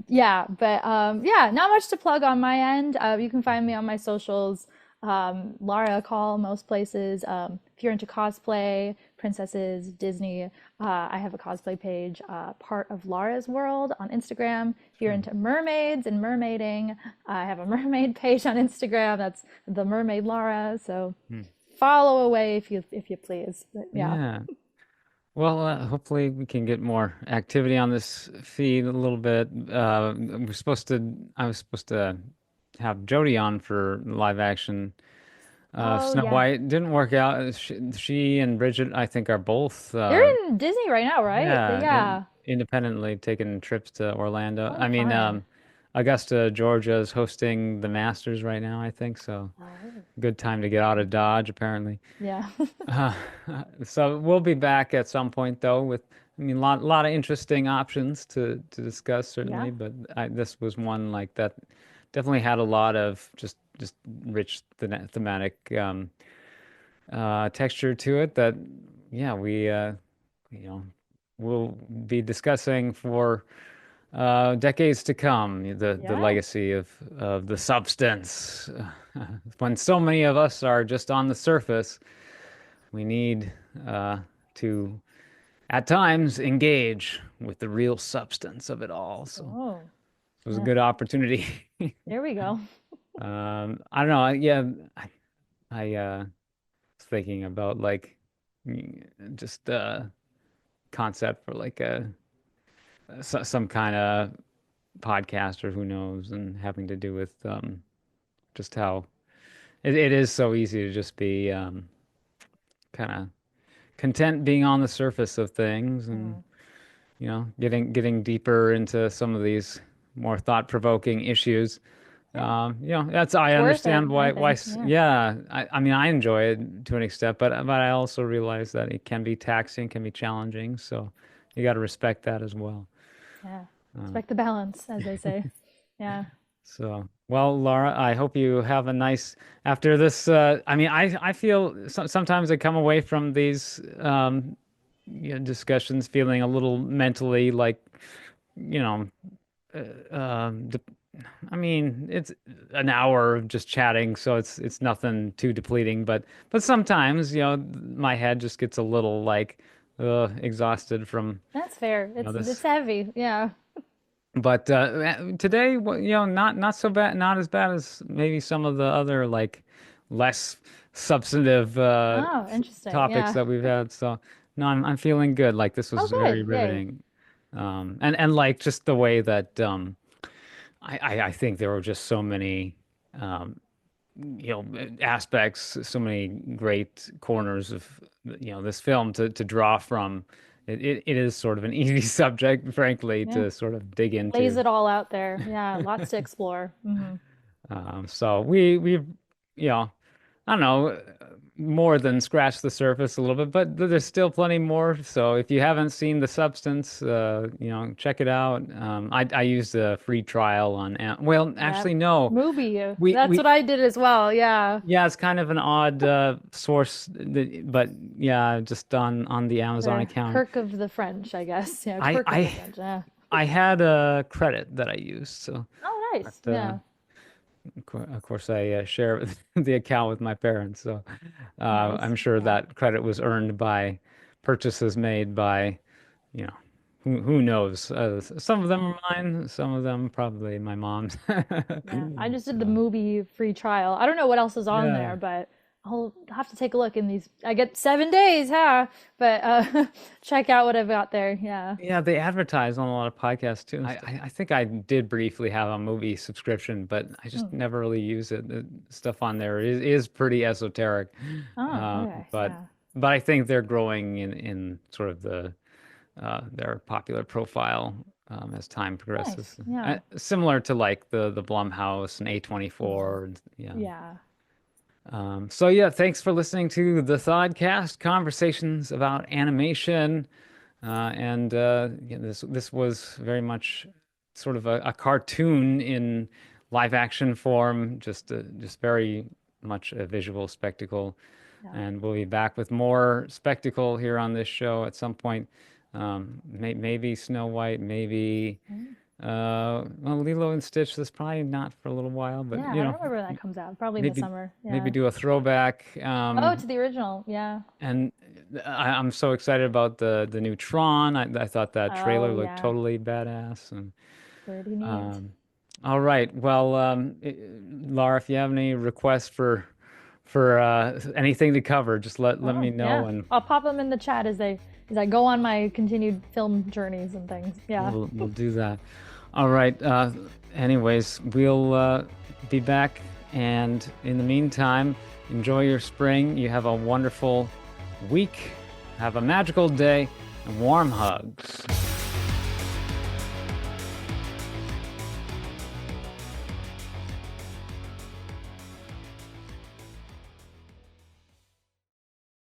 [SPEAKER 2] yeah, but yeah, not much to plug on my end. You can find me on my socials, Lara Call most places. If you're into cosplay, princesses, Disney, I have a cosplay page, part of Lara's World on Instagram. If you're
[SPEAKER 1] Sure.
[SPEAKER 2] into mermaids and mermaiding, I have a mermaid page on Instagram. That's the Mermaid Lara. So
[SPEAKER 1] Hmm.
[SPEAKER 2] follow away if you please. But yeah.
[SPEAKER 1] Yeah. Well, hopefully we can get more activity on this feed a little bit. I was supposed to have Jody on for live action
[SPEAKER 2] Oh
[SPEAKER 1] Snow
[SPEAKER 2] yeah.
[SPEAKER 1] White. Didn't work out. She and Bridget, I think, are both
[SPEAKER 2] They're in Disney right now, right?
[SPEAKER 1] yeah,
[SPEAKER 2] Yeah.
[SPEAKER 1] independently taking trips to Orlando.
[SPEAKER 2] Oh,
[SPEAKER 1] I mean,
[SPEAKER 2] fun.
[SPEAKER 1] Augusta, Georgia is hosting the Masters right now, I think. So
[SPEAKER 2] Oh.
[SPEAKER 1] good time to get out of Dodge, apparently.
[SPEAKER 2] Yeah.
[SPEAKER 1] Uh, so we'll be back at some point though with I mean lot of interesting options to discuss
[SPEAKER 2] Yeah.
[SPEAKER 1] certainly, but this was one like that definitely had a lot of just rich thematic texture to it that yeah we you know we'll be discussing for decades to come the
[SPEAKER 2] Yeah.
[SPEAKER 1] legacy of the substance when so many of us are just on the surface we need uh, to, at times, engage with the real substance of it all. So
[SPEAKER 2] Oh.
[SPEAKER 1] it was a
[SPEAKER 2] Yeah.
[SPEAKER 1] good opportunity.
[SPEAKER 2] There we go.
[SPEAKER 1] I don't know. Yeah, I was thinking about like just concept for like some kind of podcast or who knows, and having to do with just how it is so easy to just be kind of content being on the surface of things and
[SPEAKER 2] Mm.
[SPEAKER 1] getting deeper into some of these more thought-provoking issues.
[SPEAKER 2] Yeah.
[SPEAKER 1] That's I
[SPEAKER 2] It's worth it,
[SPEAKER 1] understand
[SPEAKER 2] I
[SPEAKER 1] why
[SPEAKER 2] think. Yeah.
[SPEAKER 1] yeah, I mean I enjoy it to an extent, but I also realize that it can be taxing, can be challenging, so you got to respect that as well.
[SPEAKER 2] Yeah.
[SPEAKER 1] Uh,
[SPEAKER 2] Respect the balance, as they say. Yeah.
[SPEAKER 1] so well, Laura, I hope you have a nice after this. I mean, I feel sometimes I come away from these discussions feeling a little mentally like you know the I mean, it's an hour of just chatting, so it's nothing too depleting. But sometimes, my head just gets a little like exhausted from
[SPEAKER 2] That's fair. It's
[SPEAKER 1] this.
[SPEAKER 2] heavy. Yeah.
[SPEAKER 1] But today, not so bad, not as bad as maybe some of the other like less substantive
[SPEAKER 2] Oh, interesting.
[SPEAKER 1] topics
[SPEAKER 2] Yeah.
[SPEAKER 1] that we've had. So no, I'm feeling good. Like this
[SPEAKER 2] Oh,
[SPEAKER 1] was very
[SPEAKER 2] good. Yay.
[SPEAKER 1] riveting, and like just the way that I think there were just so many, um, aspects, so many great corners of, this film to draw from. It is sort of an easy subject, frankly,
[SPEAKER 2] Yeah.
[SPEAKER 1] to sort of dig
[SPEAKER 2] Lays
[SPEAKER 1] into.
[SPEAKER 2] it all out there. Yeah. Lots to explore.
[SPEAKER 1] So we've, you know, I don't know, more than scratched the surface a little bit, but there's still plenty more. So if you haven't seen The Substance, check it out. I used a free trial on, well,
[SPEAKER 2] Yeah.
[SPEAKER 1] actually, no,
[SPEAKER 2] Movie. That's
[SPEAKER 1] we
[SPEAKER 2] what I did as well. Yeah.
[SPEAKER 1] yeah, it's kind of an odd source, but yeah, just on the Amazon
[SPEAKER 2] The
[SPEAKER 1] account.
[SPEAKER 2] Kirk of the French, I guess. Yeah.
[SPEAKER 1] I
[SPEAKER 2] Quirk of the
[SPEAKER 1] I
[SPEAKER 2] French. Yeah.
[SPEAKER 1] I had a credit that I used, so
[SPEAKER 2] Oh, nice.
[SPEAKER 1] but
[SPEAKER 2] Yeah.
[SPEAKER 1] of course I share the account with my parents, so
[SPEAKER 2] Nice.
[SPEAKER 1] I'm sure
[SPEAKER 2] Yeah.
[SPEAKER 1] that credit was earned by purchases made by, you know, who knows? Some of them are mine, some of them probably my mom's.
[SPEAKER 2] Yeah, I just did the
[SPEAKER 1] So,
[SPEAKER 2] movie free trial. I don't know what else is on
[SPEAKER 1] yeah.
[SPEAKER 2] there, but I'll have to take a look in these. I get 7 days, huh? But check out what I've got there. Yeah.
[SPEAKER 1] Yeah, they advertise on a lot of podcasts too. I think I did briefly have a movie subscription, but I just
[SPEAKER 2] Hmm.
[SPEAKER 1] never really use it. The stuff on there is pretty esoteric.
[SPEAKER 2] Oh,
[SPEAKER 1] Uh,
[SPEAKER 2] okay.
[SPEAKER 1] but
[SPEAKER 2] Yeah.
[SPEAKER 1] but I think they're growing in sort of their popular profile as time progresses.
[SPEAKER 2] Nice. Yeah.
[SPEAKER 1] Similar to like the Blumhouse and
[SPEAKER 2] Mhm.
[SPEAKER 1] A24. Yeah.
[SPEAKER 2] Yeah.
[SPEAKER 1] So yeah, thanks for listening to the Thodcast, conversations about animation. Yeah, this was very much sort of a cartoon in live action form, just very much a visual spectacle.
[SPEAKER 2] Yeah.
[SPEAKER 1] And we'll be back with more spectacle here on this show at some point. Maybe Snow White, maybe
[SPEAKER 2] Mm.
[SPEAKER 1] well, Lilo and Stitch. That's probably not for a little while, but
[SPEAKER 2] Yeah. I don't remember when that comes out. Probably in the
[SPEAKER 1] maybe
[SPEAKER 2] summer.
[SPEAKER 1] maybe
[SPEAKER 2] Yeah.
[SPEAKER 1] do a throwback.
[SPEAKER 2] Oh, to the original. Yeah.
[SPEAKER 1] And I'm so excited about the new Tron. I thought that trailer
[SPEAKER 2] Oh,
[SPEAKER 1] looked
[SPEAKER 2] yeah.
[SPEAKER 1] totally badass. And
[SPEAKER 2] Pretty neat.
[SPEAKER 1] um, all right, well, Laura, if you have any requests for anything to cover, just let me
[SPEAKER 2] Oh,
[SPEAKER 1] know,
[SPEAKER 2] yeah.
[SPEAKER 1] and
[SPEAKER 2] I'll pop them in the chat as I go on my continued film journeys and things. Yeah.
[SPEAKER 1] we'll do that. All right. Anyways, we'll be back, and in the meantime, enjoy your spring. You have a wonderful week. Have a magical day, and warm hugs.